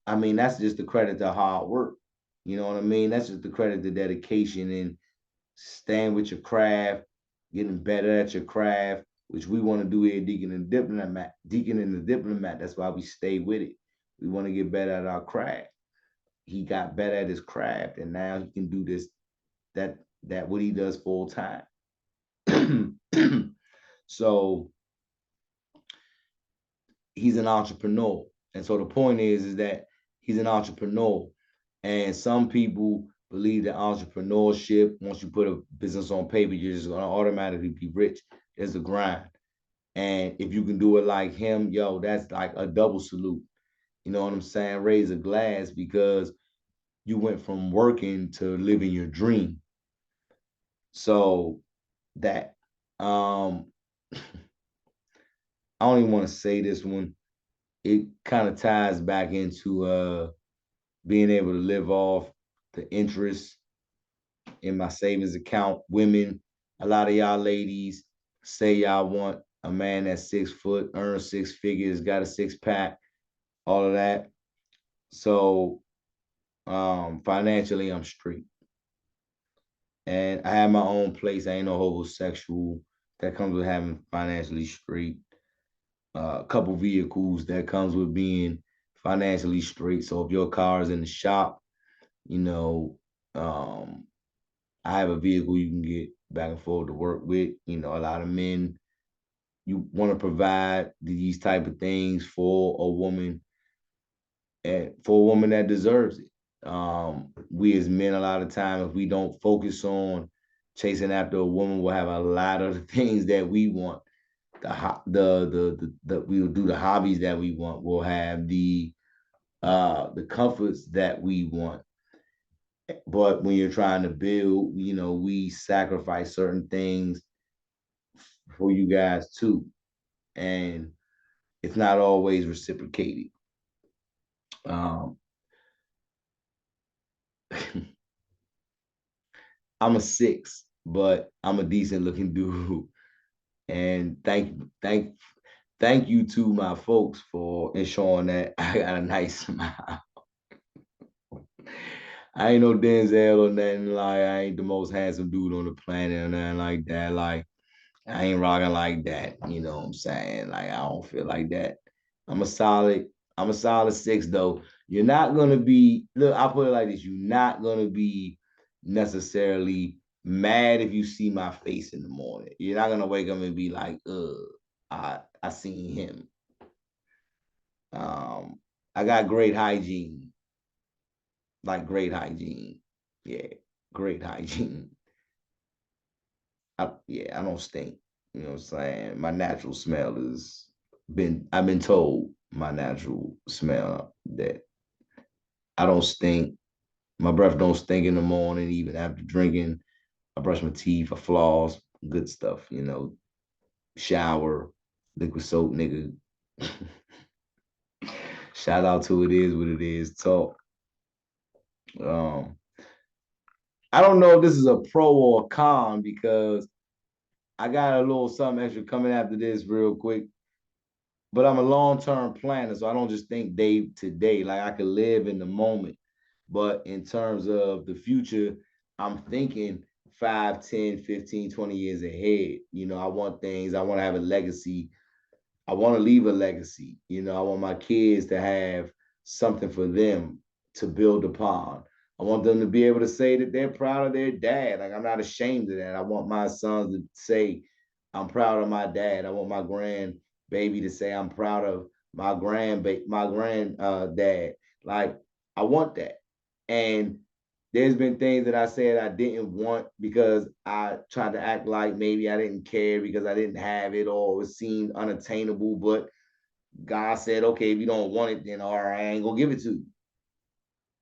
I mean, that's just the credit to hard work. You know what I mean? That's just the credit to dedication and staying with your craft, getting better at your craft, which we want to do here, Deakkon and the Diplomat. That's why we stay with it. We want to get better at our craft. He got better at his craft, and now he can do this, that what he does full time. So he's an entrepreneur. And so the point is that he's an entrepreneur. And some people believe that entrepreneurship, once you put a business on paper, you're just gonna automatically be rich. There's a grind. And if you can do it like him, yo, that's like a double salute. You know what I'm saying? Raise a glass because you went from working to living your dream. So that I don't even want to say this one. It kind of ties back into being able to live off the interest in my savings account. Women, a lot of y'all ladies say y'all want a man that's 6 foot, earns 6 figures, got a 6 pack, all of that. So financially, I'm straight. And I have my own place. I ain't no homosexual. That comes with having financially straight. A couple vehicles that comes with being financially straight. So if your car is in the shop, you know, I have a vehicle you can get back and forth to work with. You know, a lot of men, you want to provide these type of things for a woman and for a woman that deserves it. We as men, a lot of times, if we don't focus on chasing after a woman, we'll have a lot of the things that we want. We'll do the hobbies that we want. We'll have the comforts that we want. But when you're trying to build, you know, we sacrifice certain things for you guys too. And it's not always reciprocated. Um, I'm a 6, but I'm a decent looking dude. And thank you to my folks for ensuring that I got a nice smile. I ain't no Denzel or nothing. Like I ain't the most handsome dude on the planet or nothing like that. Like I ain't rocking like that. You know what I'm saying? Like I don't feel like that. I'm a solid, I'm a solid 6 though. You're not gonna be, look, I'll put it like this. You're not gonna be necessarily mad if you see my face in the morning. You're not gonna wake up and be like, I seen him. Um, I got great hygiene. Like great hygiene. Yeah, great hygiene. I don't stink. You know what I'm saying? My natural smell is I've been told my natural smell that I don't stink. My breath don't stink in the morning, even after drinking. I brush my teeth, I floss, good stuff, you know. Shower, liquid soap, nigga. Shout out to It Is What It Is Talk. Um, I don't know if this is a pro or a con because I got a little something extra coming after this real quick. But I'm a long-term planner, so I don't just think day to day. Like I could live in the moment. But in terms of the future, I'm thinking 5, 10, 15, 20 years ahead. You know, I want things, I want to have a legacy. I want to leave a legacy. You know, I want my kids to have something for them to build upon. I want them to be able to say that they're proud of their dad. Like I'm not ashamed of that. I want my sons to say, I'm proud of my dad. I want my grandbaby to say, I'm proud of my grand dad. Like I want that. And There's been things that I said I didn't want because I tried to act like maybe I didn't care because I didn't have it or it seemed unattainable. But God said, okay, if you don't want it, then all right, I ain't gonna give it to you.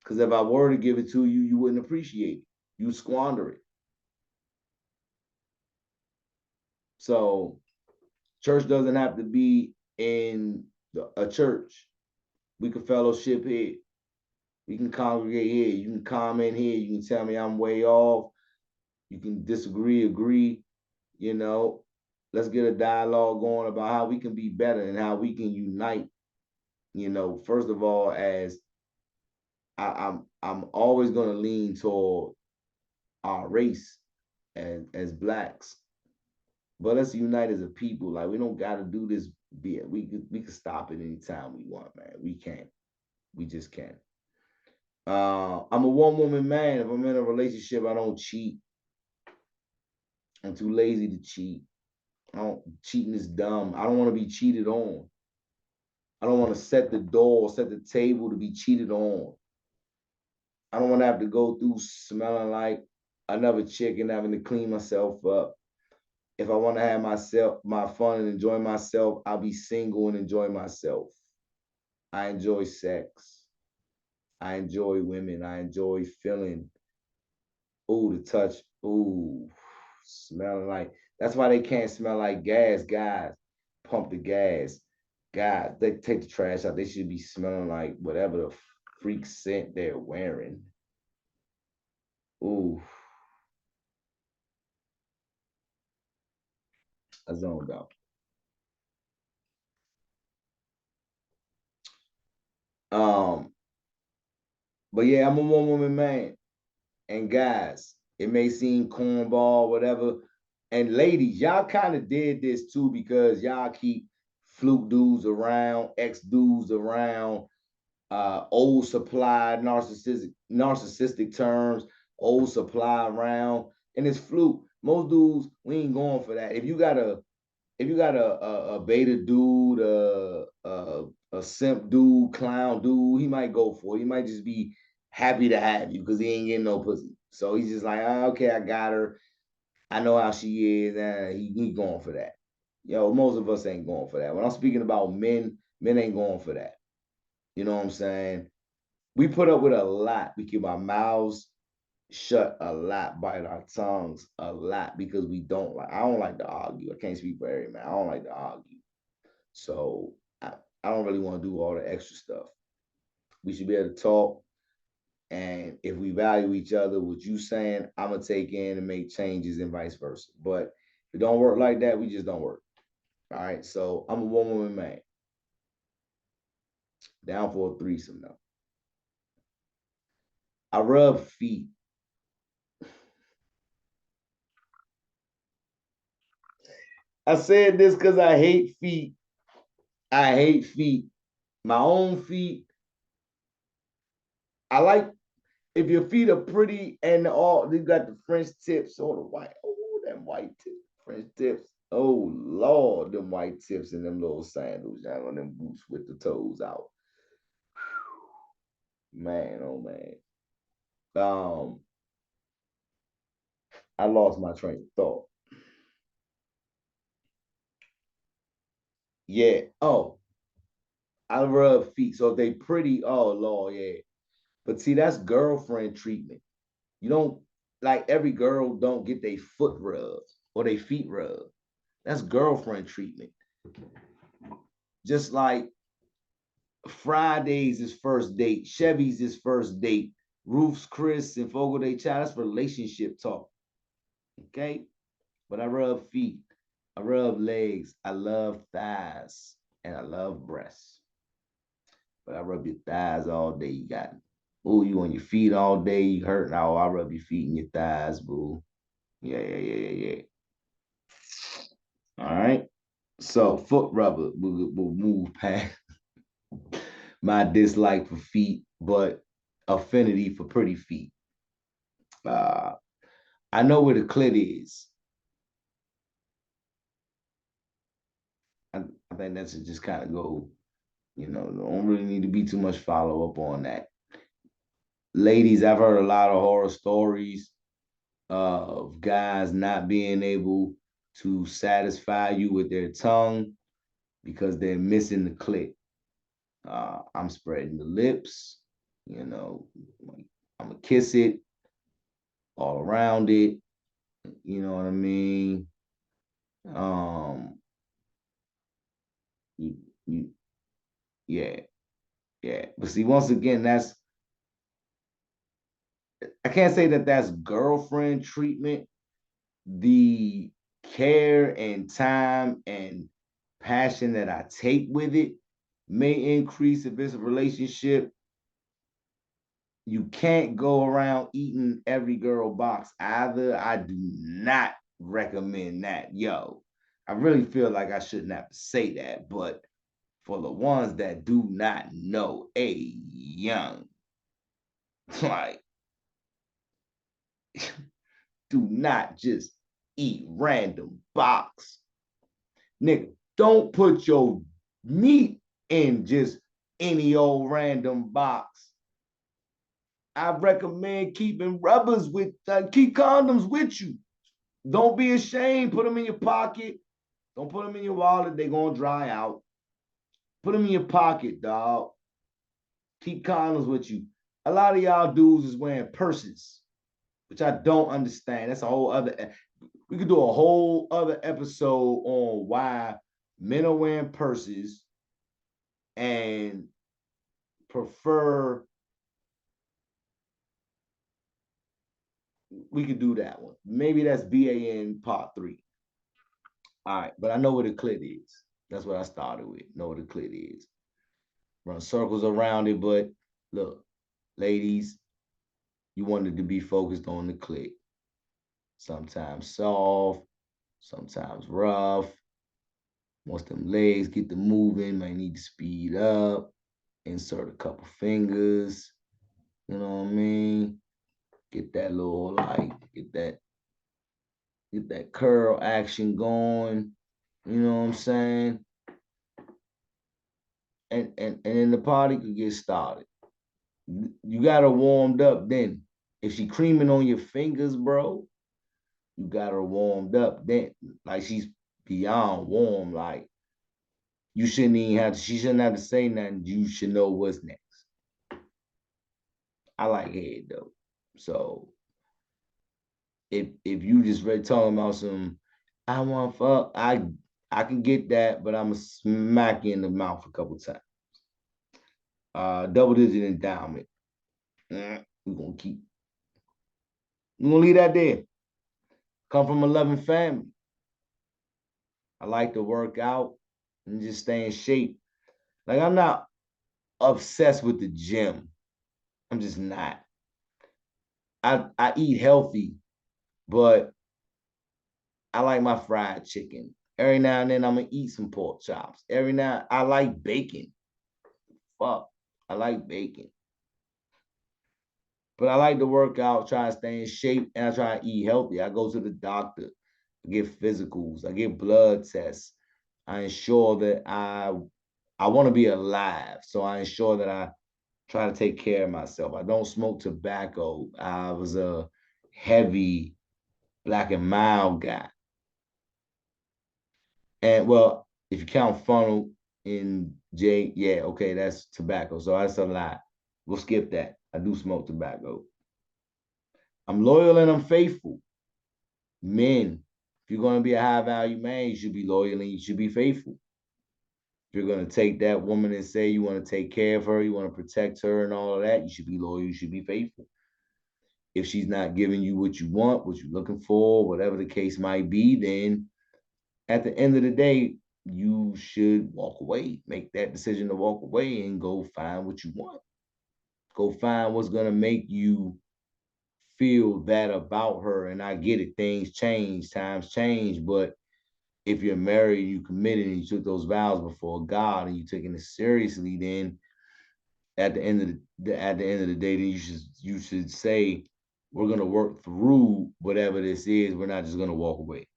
Because if I were to give it to you, you wouldn't appreciate it. You squander it. So church doesn't have to be in a church. We can fellowship here. We can congregate here. You can comment here. You can tell me I'm way off. You can disagree, agree. You know, let's get a dialogue going about how we can be better and how we can unite. You know, first of all, as I'm always going to lean toward our race as blacks, but let's unite as a people. Like we don't got to do this. We can stop it anytime we want, man. We can't. We just can't. I'm a one woman man. If I'm in a relationship, I don't cheat. I'm too lazy to cheat. Cheating is dumb. I don't want to be cheated on. I don't want to set the door, set the table to be cheated on. I don't want to have to go through smelling like another chick and having to clean myself up. If I want to have my fun and enjoy myself, I'll be single and enjoy myself. I enjoy sex. I enjoy women. I enjoy feeling, ooh, the touch, ooh, smelling like. That's why they can't smell like gas, guys. Pump the gas. God, they take the trash out. They should be smelling like whatever the freak scent they're wearing. Ooh, I zoned out. Um, but yeah, I'm a one woman man. And guys, it may seem cornball, whatever. And ladies, y'all kind of did this too because y'all keep fluke dudes around, ex dudes around, old supply, narcissistic terms, old supply around, and it's fluke. Most dudes, we ain't going for that. If you got a beta dude, a simp dude, clown dude, he might go for it. He might just be happy to have you because he ain't getting no pussy. So he's just like, oh, okay, I got her. I know how she is, and he going for that. Yo, most of us ain't going for that. When I'm speaking about men, men ain't going for that. You know what I'm saying? We put up with a lot. We keep our mouths shut a lot, bite our tongues a lot because we don't like. I don't like to argue. I can't speak for every man. I don't like to argue. So I don't really want to do all the extra stuff. We should be able to talk. And if we value each other, what you saying, I'm gonna take in and make changes and vice versa. But if it don't work like that, we just don't work. All right. So I'm a one woman man. Down for a threesome though. I rub feet. I said this because I hate feet. I hate feet. My own feet. I like if your feet are pretty and all you got the French tips or the white. Oh, them white tips, French tips. Oh Lord, them white tips and them little sandals, y'all on them boots with the toes out. Man, oh man. Um, I lost my train of thought. Yeah. Oh, I rub feet. So if they pretty, oh Lord, yeah. But see, that's girlfriend treatment. You don't like every girl don't get their foot rubbed or their feet rubbed. That's girlfriend treatment. Just like Fridays is first date, Chevy's is first date, Ruth's Chris and Fogle Day Child, that's relationship talk. Okay? But I rub feet, I rub legs, I love thighs, and I love breasts. But I rub your thighs all day. You got, ooh, you on your feet all day, you hurt. Now I rub your feet and your thighs, boo. Yeah, yeah, yeah, yeah, yeah. All right. So foot rubber, we'll move past my dislike for feet, but affinity for pretty feet. Uh, I know where the clit is. I think that should just kind of go, don't really need to be too much follow up on that. ladies, I've heard a lot of horror stories of guys not being able to satisfy you with their tongue because they're missing the clit. I'm spreading the lips, you know, I'm gonna kiss it all around it, you know what I mean? Um, you, you, yeah, yeah. But see, once again, I can't say that that's girlfriend treatment. The care and time and passion that I take with it may increase if it's a relationship. You can't go around eating every girl box either. I do not recommend that. Yo, I really feel like I shouldn't have to say that, but for the ones that do not know, young, like, do not just eat random box. Nigga, don't put your meat in just any old random box. I recommend keeping rubbers keep condoms with you. Don't be ashamed. Put them in your pocket. Don't put them in your wallet. They're going to dry out. Put them in your pocket, dog. Keep condoms with you. A lot of y'all dudes is wearing purses, which I don't understand. That's a whole other. We could do a whole other episode on why men are wearing purses and prefer. We could do that one. Maybe that's BAN part 3. All right, but I know what a clit is. That's what I started with. Know what a clit is. Run circles around it, but look, ladies, you wanted to be focused on the clit. Sometimes soft, sometimes rough. Once them legs get to moving, might need to speed up, insert a couple fingers. You know what I mean? Get that little get that curl action going. You know what I'm saying? And then the party could get started. You got her warmed up then. If she creaming on your fingers, bro, you got her warmed up then. Like she's beyond warm. Like you shouldn't even have to, she shouldn't have to say nothing. You should know what's next. I like head though. So if you just ready talking about some, I want fuck, I can get that, but I'm gonna smack you in the mouth a couple times. Double digit endowment. We're gonna keep. We're gonna leave that there. Come from a loving family. I like to work out and just stay in shape. Like I'm not obsessed with the gym. I'm just not. I eat healthy, but I like my fried chicken. Every now and then I'm gonna eat some pork chops. Every now I like bacon. Fuck, I like bacon. But I like to work out, try to stay in shape, and I try to eat healthy. I go to the doctor, I get physicals, I get blood tests. I ensure that I want to be alive. So I ensure that I try to take care of myself. I don't smoke tobacco. I was a heavy black and mild guy. And well, if you count funnel in J, yeah, okay, that's tobacco. So that's a lie. We'll skip that. I do smoke tobacco. I'm loyal and I'm faithful. Men, if you're going to be a high value man, you should be loyal and you should be faithful. If you're going to take that woman and say you want to take care of her, you want to protect her and all of that, you should be loyal, you should be faithful. If she's not giving you what you want, what you're looking for, whatever the case might be, then at the end of the day, you should walk away, make that decision to walk away and go find what you want. Go find what's going to make you feel that about her. And I get it, things change, times change, but if you're married, you committed and you took those vows before God and you taking it seriously, then at the end of the day, then you should say, we're gonna work through whatever this is. We're not just gonna walk away.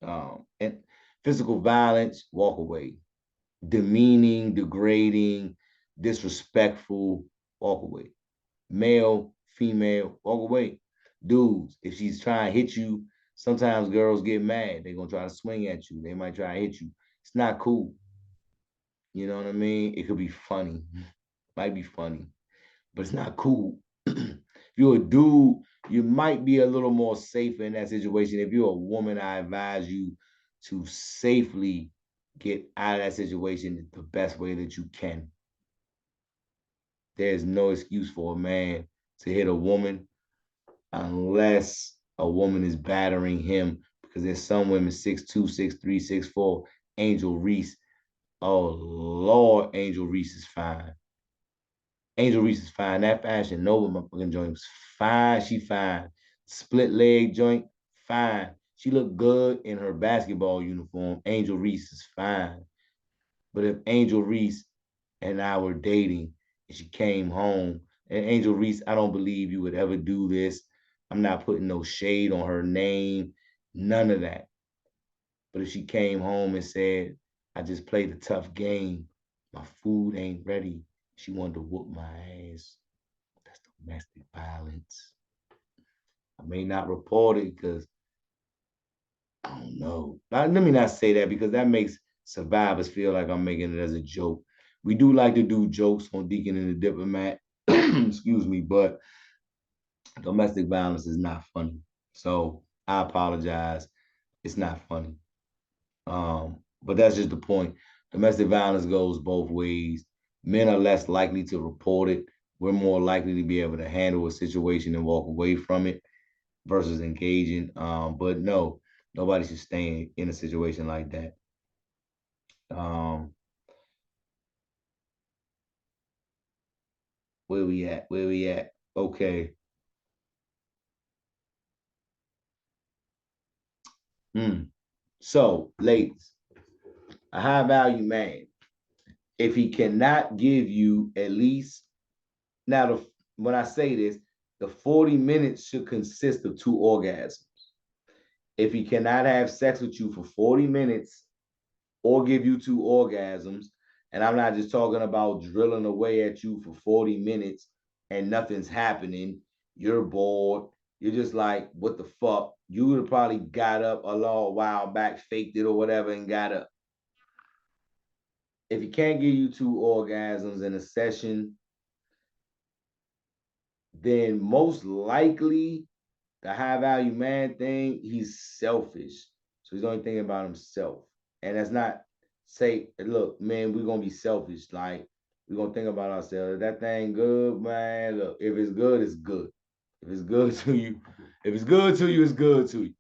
And physical violence, walk away. Demeaning, degrading, disrespectful, walk away. male, female, walk away. Dudes, if she's trying to hit you, sometimes girls get mad. They're gonna try to swing at you. They might try to hit you. It's not cool. You know what I mean? It could be funny. Might be funny, but it's not cool. If you're a dude, you might be a little more safer in that situation. If you're a woman, I advise you to safely get out of that situation the best way that you can. There's no excuse for a man to hit a woman unless a woman is battering him, because there's some women 6'2", 6'3", 6'4". Angel Reese. Oh Lord, Angel Reese is fine. Angel Reese is fine. That Fashion Nova motherfucking joint was fine. She fine. Split leg joint, fine. She looked good in her basketball uniform. Angel Reese is fine. But if Angel Reese and I were dating and she came home, and Angel Reese, I don't believe you would ever do this. I'm not putting no shade on her name, none of that. But if she came home and said, I just played a tough game, my food ain't ready, she wanted to whoop my ass, that's domestic violence. I may not report it because I don't know. Now, let me not say that because that makes survivors feel like I'm making it as a joke. We do like to do jokes on Deakkon and the Diplomat, excuse me, but domestic violence is not funny. So I apologize. It's not funny. But that's just the point. Domestic violence goes both ways. Men are less likely to report it. We're more likely to be able to handle a situation and walk away from it versus engaging. But no, nobody should stay in a situation like that. Um, where we at? Where we at? Okay. So, ladies, a high value man, if he cannot give you at least now, when I say this, the 40 minutes should consist of 2 orgasms. If he cannot have sex with you for 40 minutes or give you 2 orgasms, and I'm not just talking about drilling away at you for 40 minutes and nothing's happening, you're bored, you're just like, what the fuck? You would have probably got up a long while back, faked it or whatever, and got up. If he can't give you 2 orgasms in a session, then most likely the high value man thing, he's selfish. So he's only thinking about himself. And that's not say, look, man, we're gonna be selfish. Like, we're gonna think about ourselves. If that thing good, man, look, if it's good, it's good. If it's good to you, if it's good to you, it's good to you.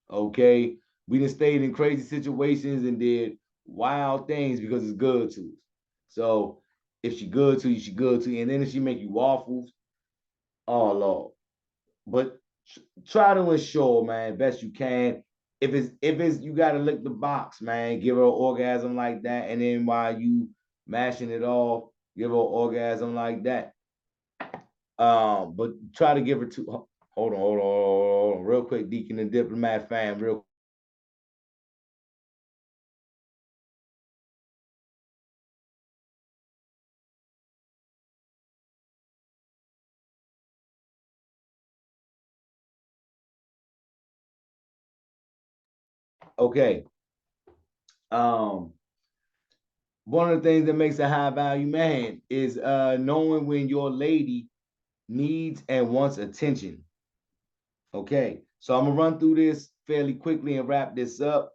Okay. We done stayed in crazy situations and did wild things because it's good to us. So if she good to you, she good to you. And then if she make you waffles, oh Lord. But try to ensure, man, best you can. If it's you gotta lick the box, man, give her an orgasm like that, and then while you mashing it off, give her an orgasm like that. But try to give her two. Hold on, real quick, Deakkon and Diplomat fam, real. Okay. Um, One of the things that makes a high value man is knowing when your lady needs and wants attention. Okay, so I'm gonna run through this fairly quickly and wrap this up.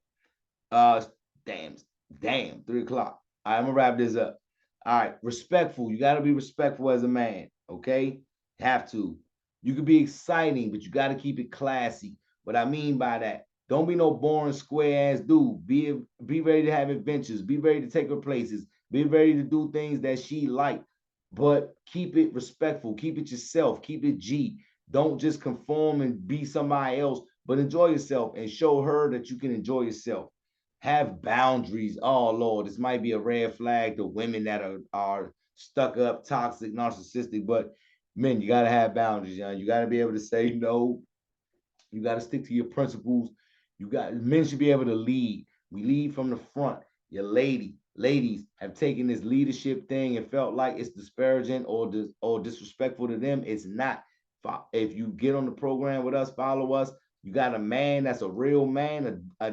Uh, damn, damn, 3 o'clock. All right, I'm gonna wrap this up. All right, respectful. You gotta be respectful as a man. Okay, have to. You could be exciting, but you gotta keep it classy. What I mean by that, don't be no boring square ass dude. Be ready to have adventures. Be ready to take her places. Be ready to do things that she like, but keep it respectful. Keep it yourself. Keep it G. Don't just conform and be somebody else, but enjoy yourself and show her that you can enjoy yourself. Have boundaries. Oh Lord, this might be a red flag to women that are stuck up, toxic, narcissistic. But men, you gotta have boundaries, young. You gotta be able to say no. You gotta stick to your principles. Men should be able to lead. We lead from the front. Your lady, ladies have taken this leadership thing and felt like it's disparaging or disrespectful to them. It's not. If you get on the program with us, follow us, you got a man that's a real man, a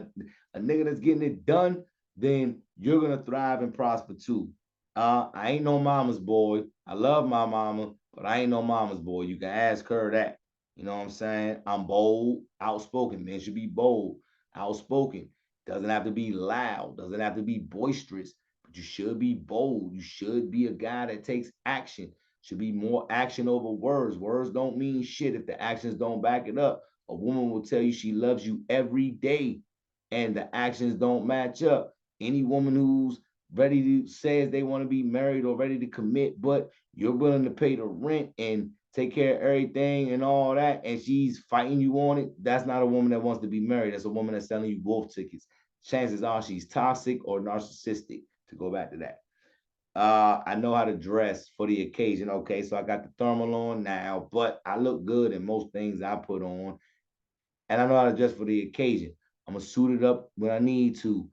nigga that's getting it done, then you're gonna thrive and prosper too. I ain't no mama's boy. I love my mama, but I ain't no mama's boy. You can ask her that. You know what I'm saying? I'm bold, outspoken. Men should be bold, outspoken. Doesn't have to be loud, doesn't have to be boisterous, but you should be bold. You should be a guy that takes action. Should be more action over words. Words don't mean shit if the actions don't back it up. A woman will tell you she loves you every day and the actions don't match up. Any woman who's ready to says they want to be married or ready to commit, but you're willing to pay the rent and take care of everything and all that, and she's fighting you on it, that's not a woman that wants to be married. That's a woman that's selling you wolf tickets. Chances are she's toxic or narcissistic, to go back to that. I know how to dress for the occasion. Okay, so I got the thermal on now, but I look good in most things I put on, and I know how to dress for the occasion. I'm gonna suit it up when I need to.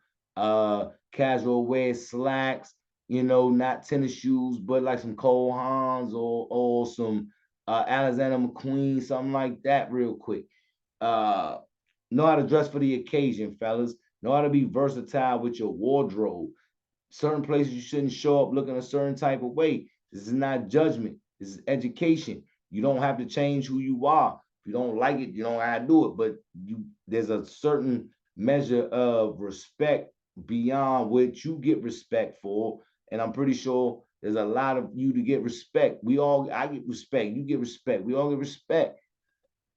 Casual wear slacks, not tennis shoes, but like some Cole Haans or some Alexander McQueen, something like that, real quick. Uh, know how to dress for the occasion, fellas. Know how to be versatile with your wardrobe. Certain places you shouldn't show up looking a certain type of way. This is not judgment. This is education. You don't have to change who you are. If you don't like it, you don't have to do it. But there's a certain measure of respect beyond which you get respect for. And I'm pretty sure there's a lot of you to get respect. I get respect. You get respect. We all get respect.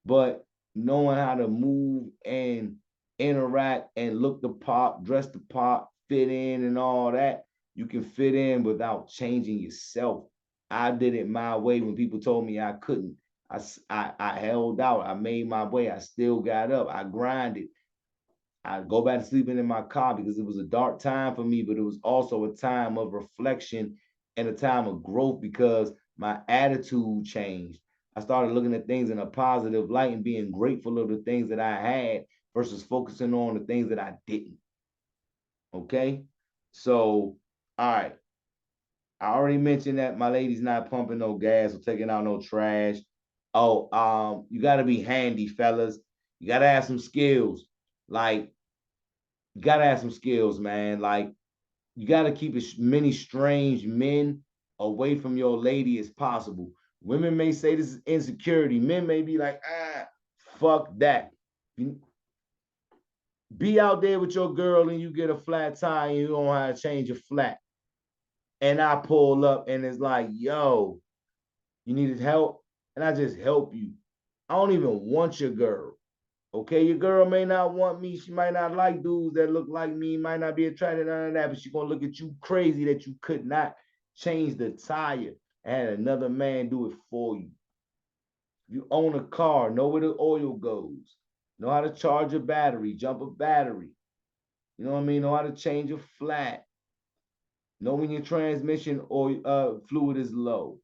But knowing how to move and interact and look the part, dress the part, fit in and all that, you can fit in without changing yourself. I did it my way when people told me I couldn't. I held out. I made my way. I still got up. I grinded. I go back to sleeping in my car because it was a dark time for me, but it was also a time of reflection and a time of growth because my attitude changed. I started looking at things in a positive light and being grateful of the things that I had versus focusing on the things that I didn't. Okay? So, all right. I already mentioned that my lady's not pumping no gas or taking out no trash. Oh, you gotta be handy, fellas. You gotta have some skills. Like, you gotta have some skills, man. Like, you gotta keep as many strange men away from your lady as possible. Women may say this is insecurity. Men may be like, fuck that. Be out there with your girl and you get a flat tire and you don't know how to change a flat. And I pull up and it's like, yo, you needed help? And I just help you. I don't even want your girl. Okay, your girl may not want me. She might not like dudes that look like me, might not be attracted to none of that, but she's gonna look at you crazy that you could not change the tire and had another man do it for you. If you own a car, know where the oil goes, know how to charge a battery, jump a battery. You know what I mean? Know how to change a flat. Know when your transmission or fluid is low.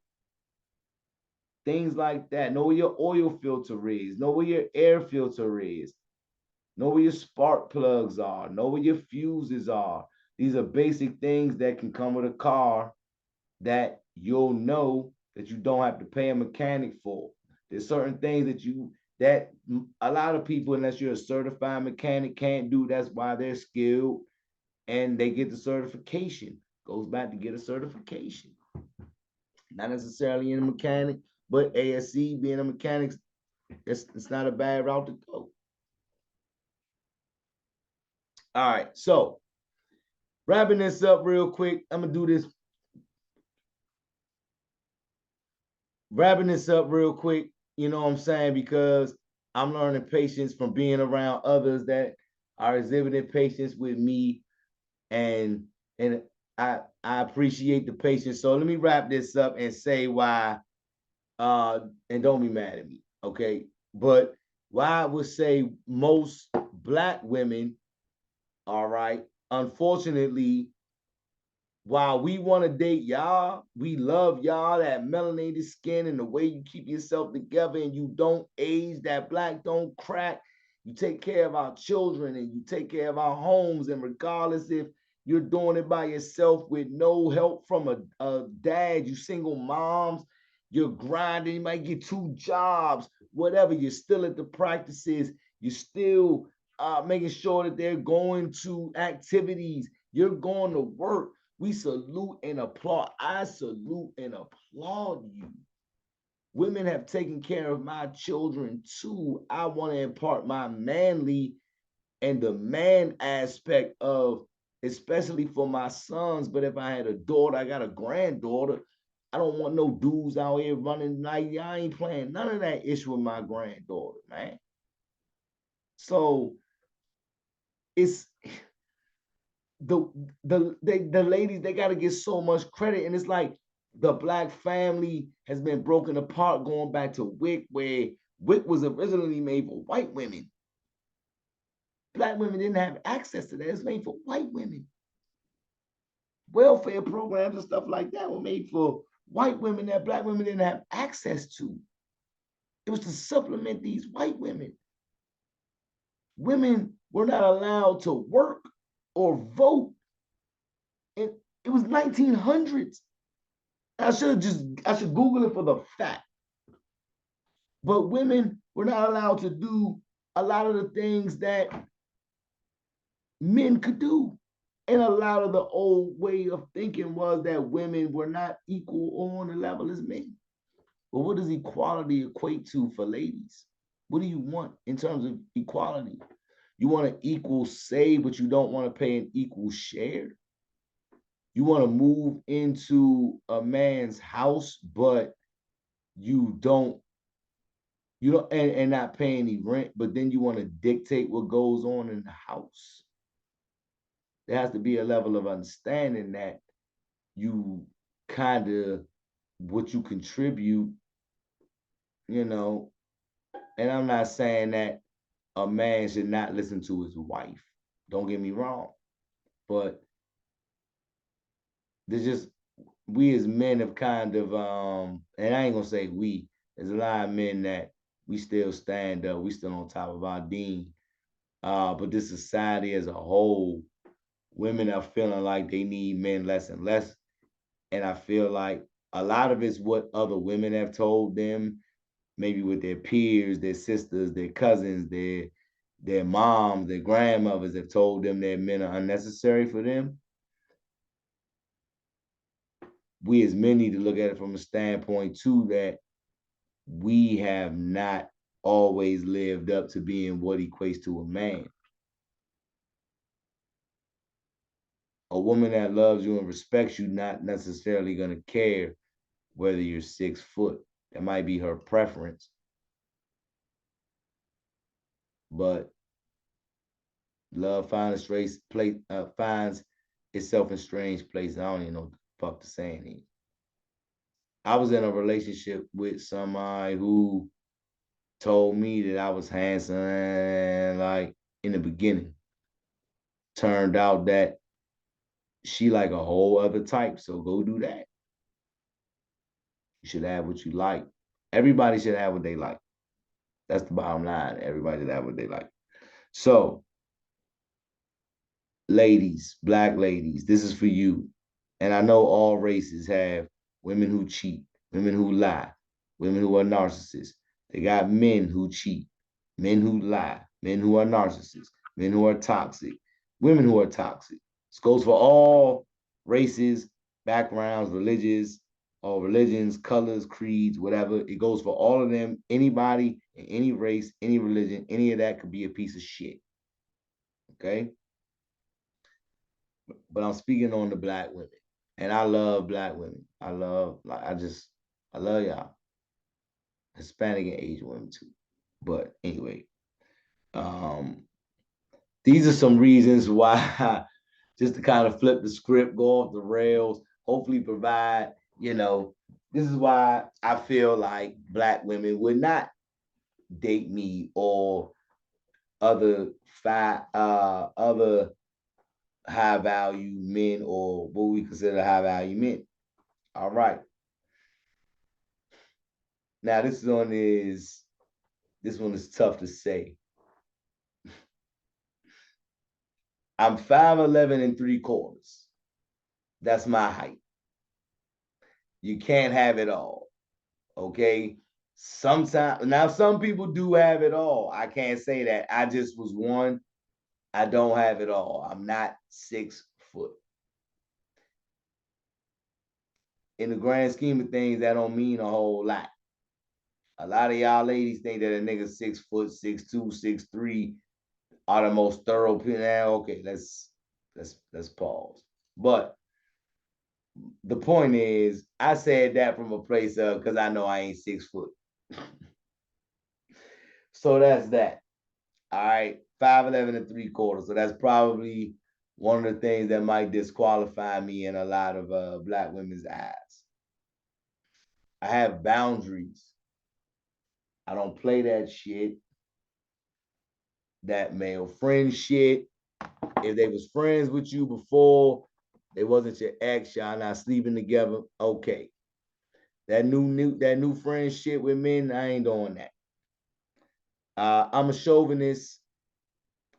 Things like that. Know where your oil filter is. Know where your air filter is. Know where your spark plugs are. Know where your fuses are. These are basic things that can come with a car that you'll know that you don't have to pay a mechanic for. There's certain things that a lot of people, unless you're a certified mechanic, can't do. That's why they're skilled and they get the certification. Goes back to get a certification. Not necessarily in a mechanic, but ASC being a mechanic, it's not a bad route to go. All right, so wrapping this up real quick, I'm gonna do this. Wrapping this up real quick, you know what I'm saying? Because I'm learning patience from being around others that are exhibiting patience with me, and and I appreciate the patience. So let me wrap this up and say why, and don't be mad at me, okay? But why I would say most Black women, all right, unfortunately, while we want to date y'all, we love y'all, that melanated skin and the way you keep yourself together and you don't age, that Black don't crack. You take care of our children and you take care of our homes. And regardless if You're doing it by yourself with no help from a dad. You single moms. You're grinding. You might get 2 jobs, whatever. You're still at the practices. You're still making sure that they're going to activities. You're going to work. We salute and applaud. I salute and applaud you. Women have taken care of my children too. I want to impart my manly and the man aspect of, especially for my sons. But if I had a daughter, I got a granddaughter, I don't want no dudes out here running like, I ain't playing none of that issue with my granddaughter, man. So it's the ladies, they got to get so much credit, and it's like the black family has been broken apart going back to WIC, where WIC was originally made for white women. Black women didn't have access to that. It's made for white women. Welfare programs and stuff like that were made for white women that black women didn't have access to. It was to supplement these white women. Women were not allowed to work or vote. And it was 1900s. I should Google it for the fact. But women were not allowed to do a lot of the things that men could do. And a lot of the old way of thinking was that women were not equal on the level as men. But what does equality equate to for ladies? What do you want in terms of equality? You want an equal say, but you don't want to pay an equal share? You want to move into a man's house, but you don't and not pay any rent, but then you want to dictate what goes on in the house. There has to be a level of understanding that you kind of what you contribute, and I'm not saying that a man should not listen to his wife. Don't get me wrong. But there's just, we as men have kind of, and I ain't gonna say we, there's a lot of men that we still stand up, we still on top of our dean. But this society as a whole, women are feeling like they need men less and less. And I feel like a lot of it's what other women have told them, maybe with their peers, their sisters, their cousins, their moms, their grandmothers have told them that men are unnecessary for them. We as men need to look at it from a standpoint too, that we have not always lived up to being what equates to a man. A woman that loves you and respects you not necessarily going to care whether you're 6 foot. That might be her preference. But love finds finds itself in strange places. I don't even know what the fuck to say anymore. I was in a relationship with somebody who told me that I was handsome, like in the beginning. Turned out that she like a whole other type, so go do that. You should have what you like. Everybody should have what they like. That's the bottom line. Everybody should have what they like. So, ladies, black ladies, this is for you. And I know all races have women who cheat, women who lie, women who are narcissists. They got men who cheat, men who lie, men who are narcissists, men who are toxic, women who are toxic. This goes for all races, backgrounds, all religions, colors, creeds, whatever. It goes for all of them. Anybody in any race, any religion, any of that could be a piece of shit. Okay? But I'm speaking on the black women. And I love black women. I love y'all. Hispanic and Asian women too. But anyway, these are some reasons why, just to kind of flip the script, go off the rails, hopefully provide, this is why I feel like black women would not date me or other other high value men, or what we consider high value men. All right. Now this one is tough to say. I'm 5'11" and 3/4. That's my height. You can't have it all. Okay. Sometimes now some people do have it all. I can't say that. I just was one. I don't have it all. I'm not 6 foot. In the grand scheme of things, that don't mean a whole lot. A lot of y'all ladies think that a nigga 6 foot, 6'2", 6'3" are the most thorough people. Now, okay, let's pause. But the point is, I said that from a place of because I know I ain't 6 foot. So that's that. All right, 5'11" and 3/4. So that's probably one of the things that might disqualify me in a lot of black women's eyes. I have boundaries. I don't play that shit. That male friend shit. If they was friends with you before, they wasn't your ex, y'all not sleeping together. Okay. That new friend shit with men, I ain't doing that. I'm a chauvinist.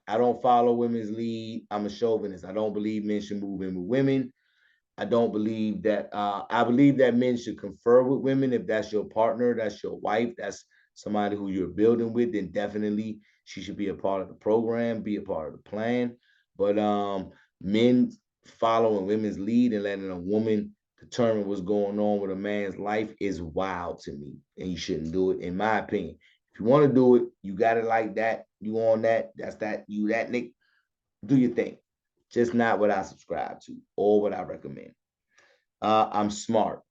I don't follow women's lead. I'm a chauvinist. I don't believe men should move in with women. I don't believe that. I believe that men should confer with women. If that's your partner, that's your wife, that's somebody who you're building with, then definitely she should be a part of the program, be a part of the plan. But men following women's lead and letting a woman determine what's going on with a man's life is wild to me, and you shouldn't do it, in my opinion. If you want to do it, you got it like that. You on that? That's that. You that Nick? Do your thing. Just not what I subscribe to or what I recommend. I'm smart.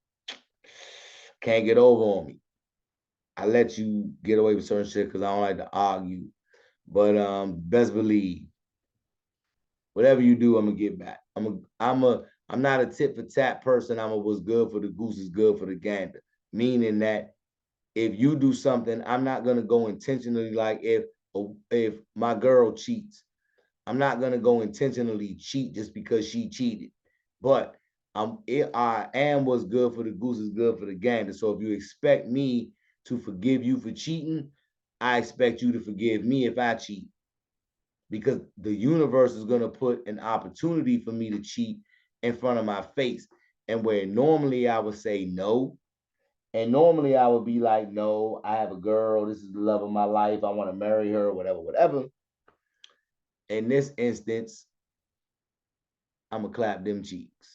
Can't get over on me. I let you get away with certain shit because I don't like to argue. But best believe, whatever you do, I'm gonna get back. I'm not a tit for tat person. I'm a what's good for the goose is good for the gander. Meaning that if you do something, I'm not gonna go intentionally. Like if my girl cheats, I'm not gonna go intentionally cheat just because she cheated. But I am what's good for the goose is good for the gander. So if you expect me to forgive you for cheating, I expect you to forgive me if I cheat. Because the universe is gonna put an opportunity for me to cheat in front of my face. And where normally I would say no, and normally I would be like, no, I have a girl, this is the love of my life, I want to marry her, whatever, whatever. In this instance, I'm gonna clap them cheeks.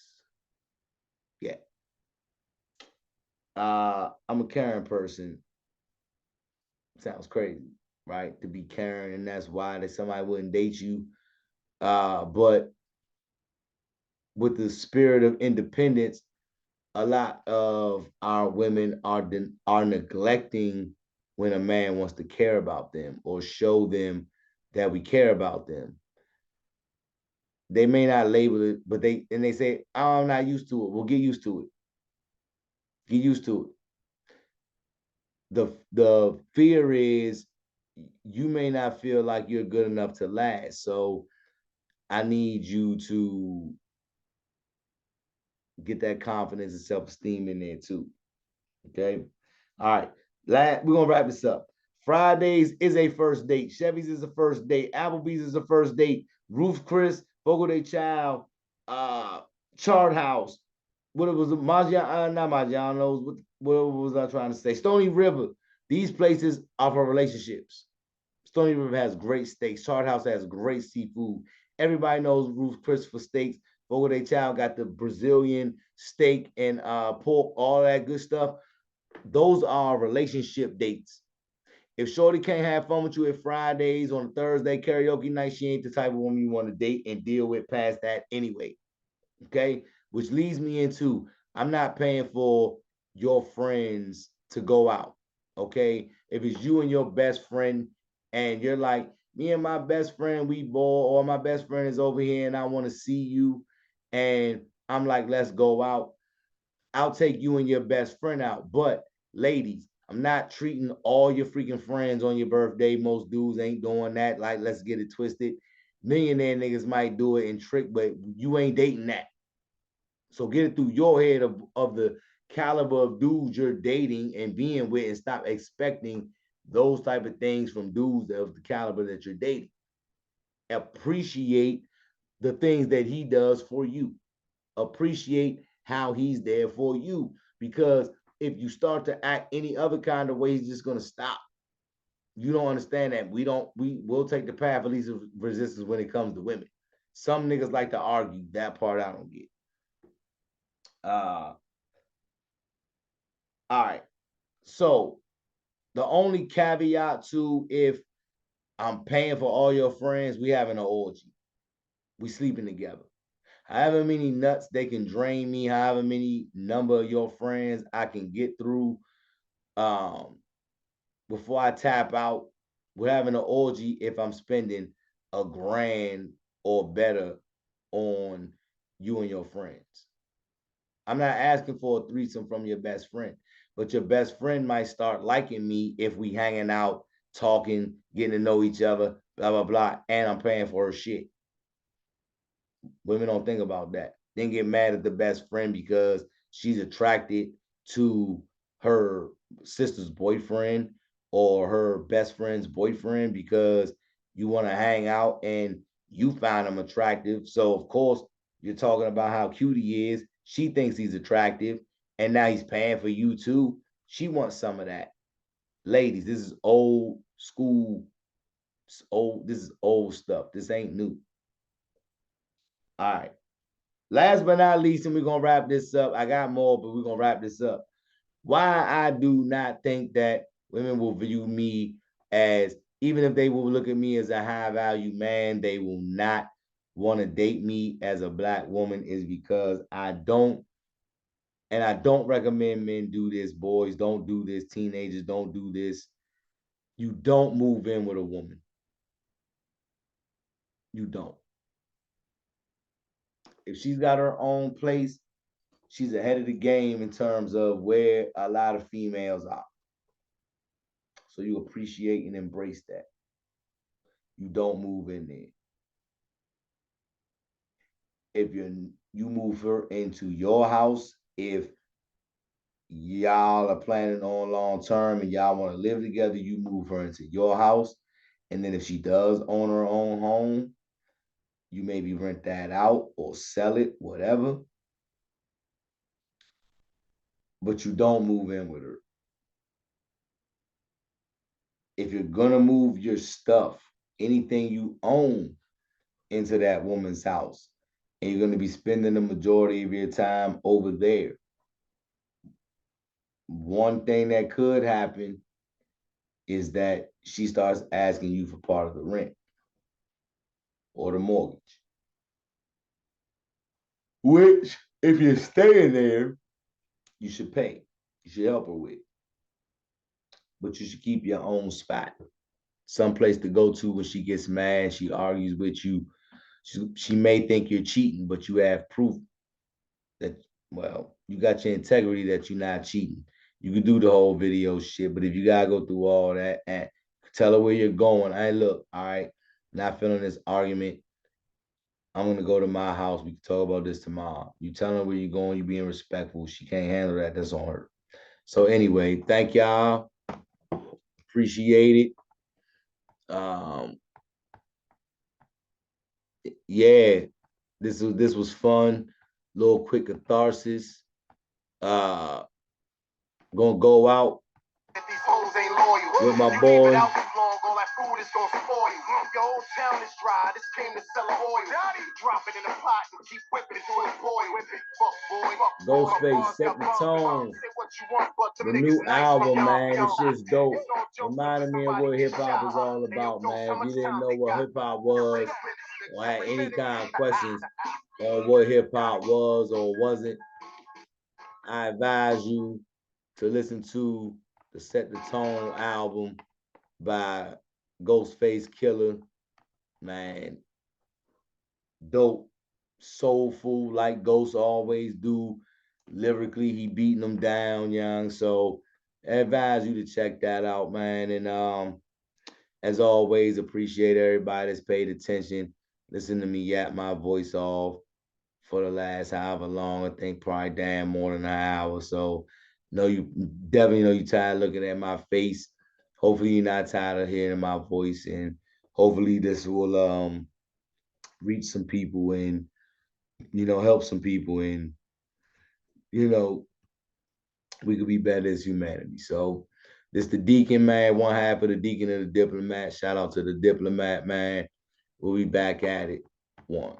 Yeah. I'm a caring person. Sounds crazy, right? To be caring, and that's why that somebody wouldn't date you. But with the spirit of independence, a lot of our women are neglecting when a man wants to care about them or show them that we care about them. They may not label it, but they say, oh, I'm not used to it. Well, get used to it. Get used to it. The fear is you may not feel like you're good enough to last. So I need you to get that confidence and self-esteem in there too. Okay. All right. We're gonna wrap this up. Fridays is a first date. Chevy's is a first date. Applebee's is a first date. Ruth Chris, Fogo de Child, Chart House. What it was, Magia, not Magia, knows what was I trying to say? Stony River. These places are for relationships. Stony River has great steaks. Chart House has great seafood. Everybody knows Ruth Chris for steaks. Fogo de Child got the Brazilian steak and pork, all that good stuff. Those are relationship dates. If Shorty can't have fun with you at Fridays on a Thursday karaoke night, she ain't the type of woman you want to date and deal with past that anyway. Okay, which leads me into I'm not paying for your friends to go out. Okay, if it's you and your best friend and you're like, me and my best friend, we ball, or my best friend is over here and I want to see you, and I'm like, let's go out. I'll take you and your best friend out. But ladies, I'm not treating all your freaking friends on your birthday. Most dudes ain't doing that. Like, let's get it twisted. Millionaire niggas might do it and trick, but you ain't dating that. So get it through your head of the caliber of dudes you're dating and being with, and stop expecting those type of things from dudes of the caliber that you're dating. Appreciate the things that he does for you. Appreciate how he's there for you. Because if you start to act any other kind of way, he's just gonna stop. You don't understand that. We will take the path of least resistance when it comes to women. Some niggas like to argue. That part I don't get. All right. So the only caveat to if I'm paying for all your friends, we having an orgy. We sleeping together. However many nuts they can drain me, however many number of your friends I can get through before I tap out, we're having an orgy if I'm spending $1,000 or better on you and your friends. I'm not asking for a threesome from your best friend, but your best friend might start liking me if we hanging out, talking, getting to know each other, blah, blah, blah, and I'm paying for her shit. Women don't think about that. Then get mad at the best friend because she's attracted to her sister's boyfriend or her best friend's boyfriend because you want to hang out and you find him attractive. So of course you're talking about how cute he is. She thinks he's attractive, and now he's paying for you too. She wants some of that. Ladies, this is old school. This is old stuff. This ain't new. All right. Last but not least, and we're gonna wrap this up. I got more, but we're gonna wrap this up. Why I do not think that women will view me as, even if they will look at me as a high value man, they will not want to date me as a black woman, is because I don't, and I don't recommend men do this. Boys, don't do this. Teenagers, don't do this. You don't move in with a woman. You don't. If she's got her own place, she's ahead of the game in terms of where a lot of females are. So you appreciate and embrace that. You don't move in there. If you move her into your house, if y'all are planning on long term and y'all want to live together, you move her into your house. And then if she does own her own home, you maybe rent that out or sell it, whatever. But you don't move in with her. If you're gonna move your stuff, anything you own, into that woman's house, and you're going to be spending the majority of your time over there, one thing that could happen is that she starts asking you for part of the rent or the mortgage, which, if you're staying there, you should pay. You should help her with. But you should keep your own spot, someplace to go to when she gets mad, she argues with you. She may think you're cheating, but you have proof that, well, you got your integrity that you're not cheating. You can do the whole video shit, but if you gotta go through all that and tell her where you're going, hey, look, all right, not feeling this argument. I'm gonna go to my house. We can talk about this tomorrow. You tell her where you're going, you being respectful. She can't handle that. That's on her. So anyway, thank y'all. Appreciate it. Yeah, this was fun. Little quick catharsis. Gonna go out These hoes ain't loyal. with my You boy. leave it out too long, all that food is gonna spoil. Your whole town is dry. This came to sell oil. Drop it in a pot and keep whipping it till it's boil. Fuck boy. Ghostface, set the tone. The new album, man, this shit's dope. Reminded me of what hip hop is all about, man. If you didn't know what hip hop was, or had any kind of questions on what hip hop was or wasn't, I advise you to listen to the Set the Tone album by Ghostface Killer. Man, dope, soulful, like Ghost always do. Lyrically, he beating them down, young. So I advise you to check that out, man. And as always, appreciate everybody that's paid attention. Listen to me yap my voice off for the last however long. I think probably damn more than an hour. So you definitely know you tired of looking at my face. Hopefully you're not tired of hearing my voice, and hopefully this will reach some people and, help some people, and, we could be better as humanity. So this the Deakkon, man, one half of the Deakkon and the Diplomat. Shout out to the Diplomat, man. We'll be back at it. One.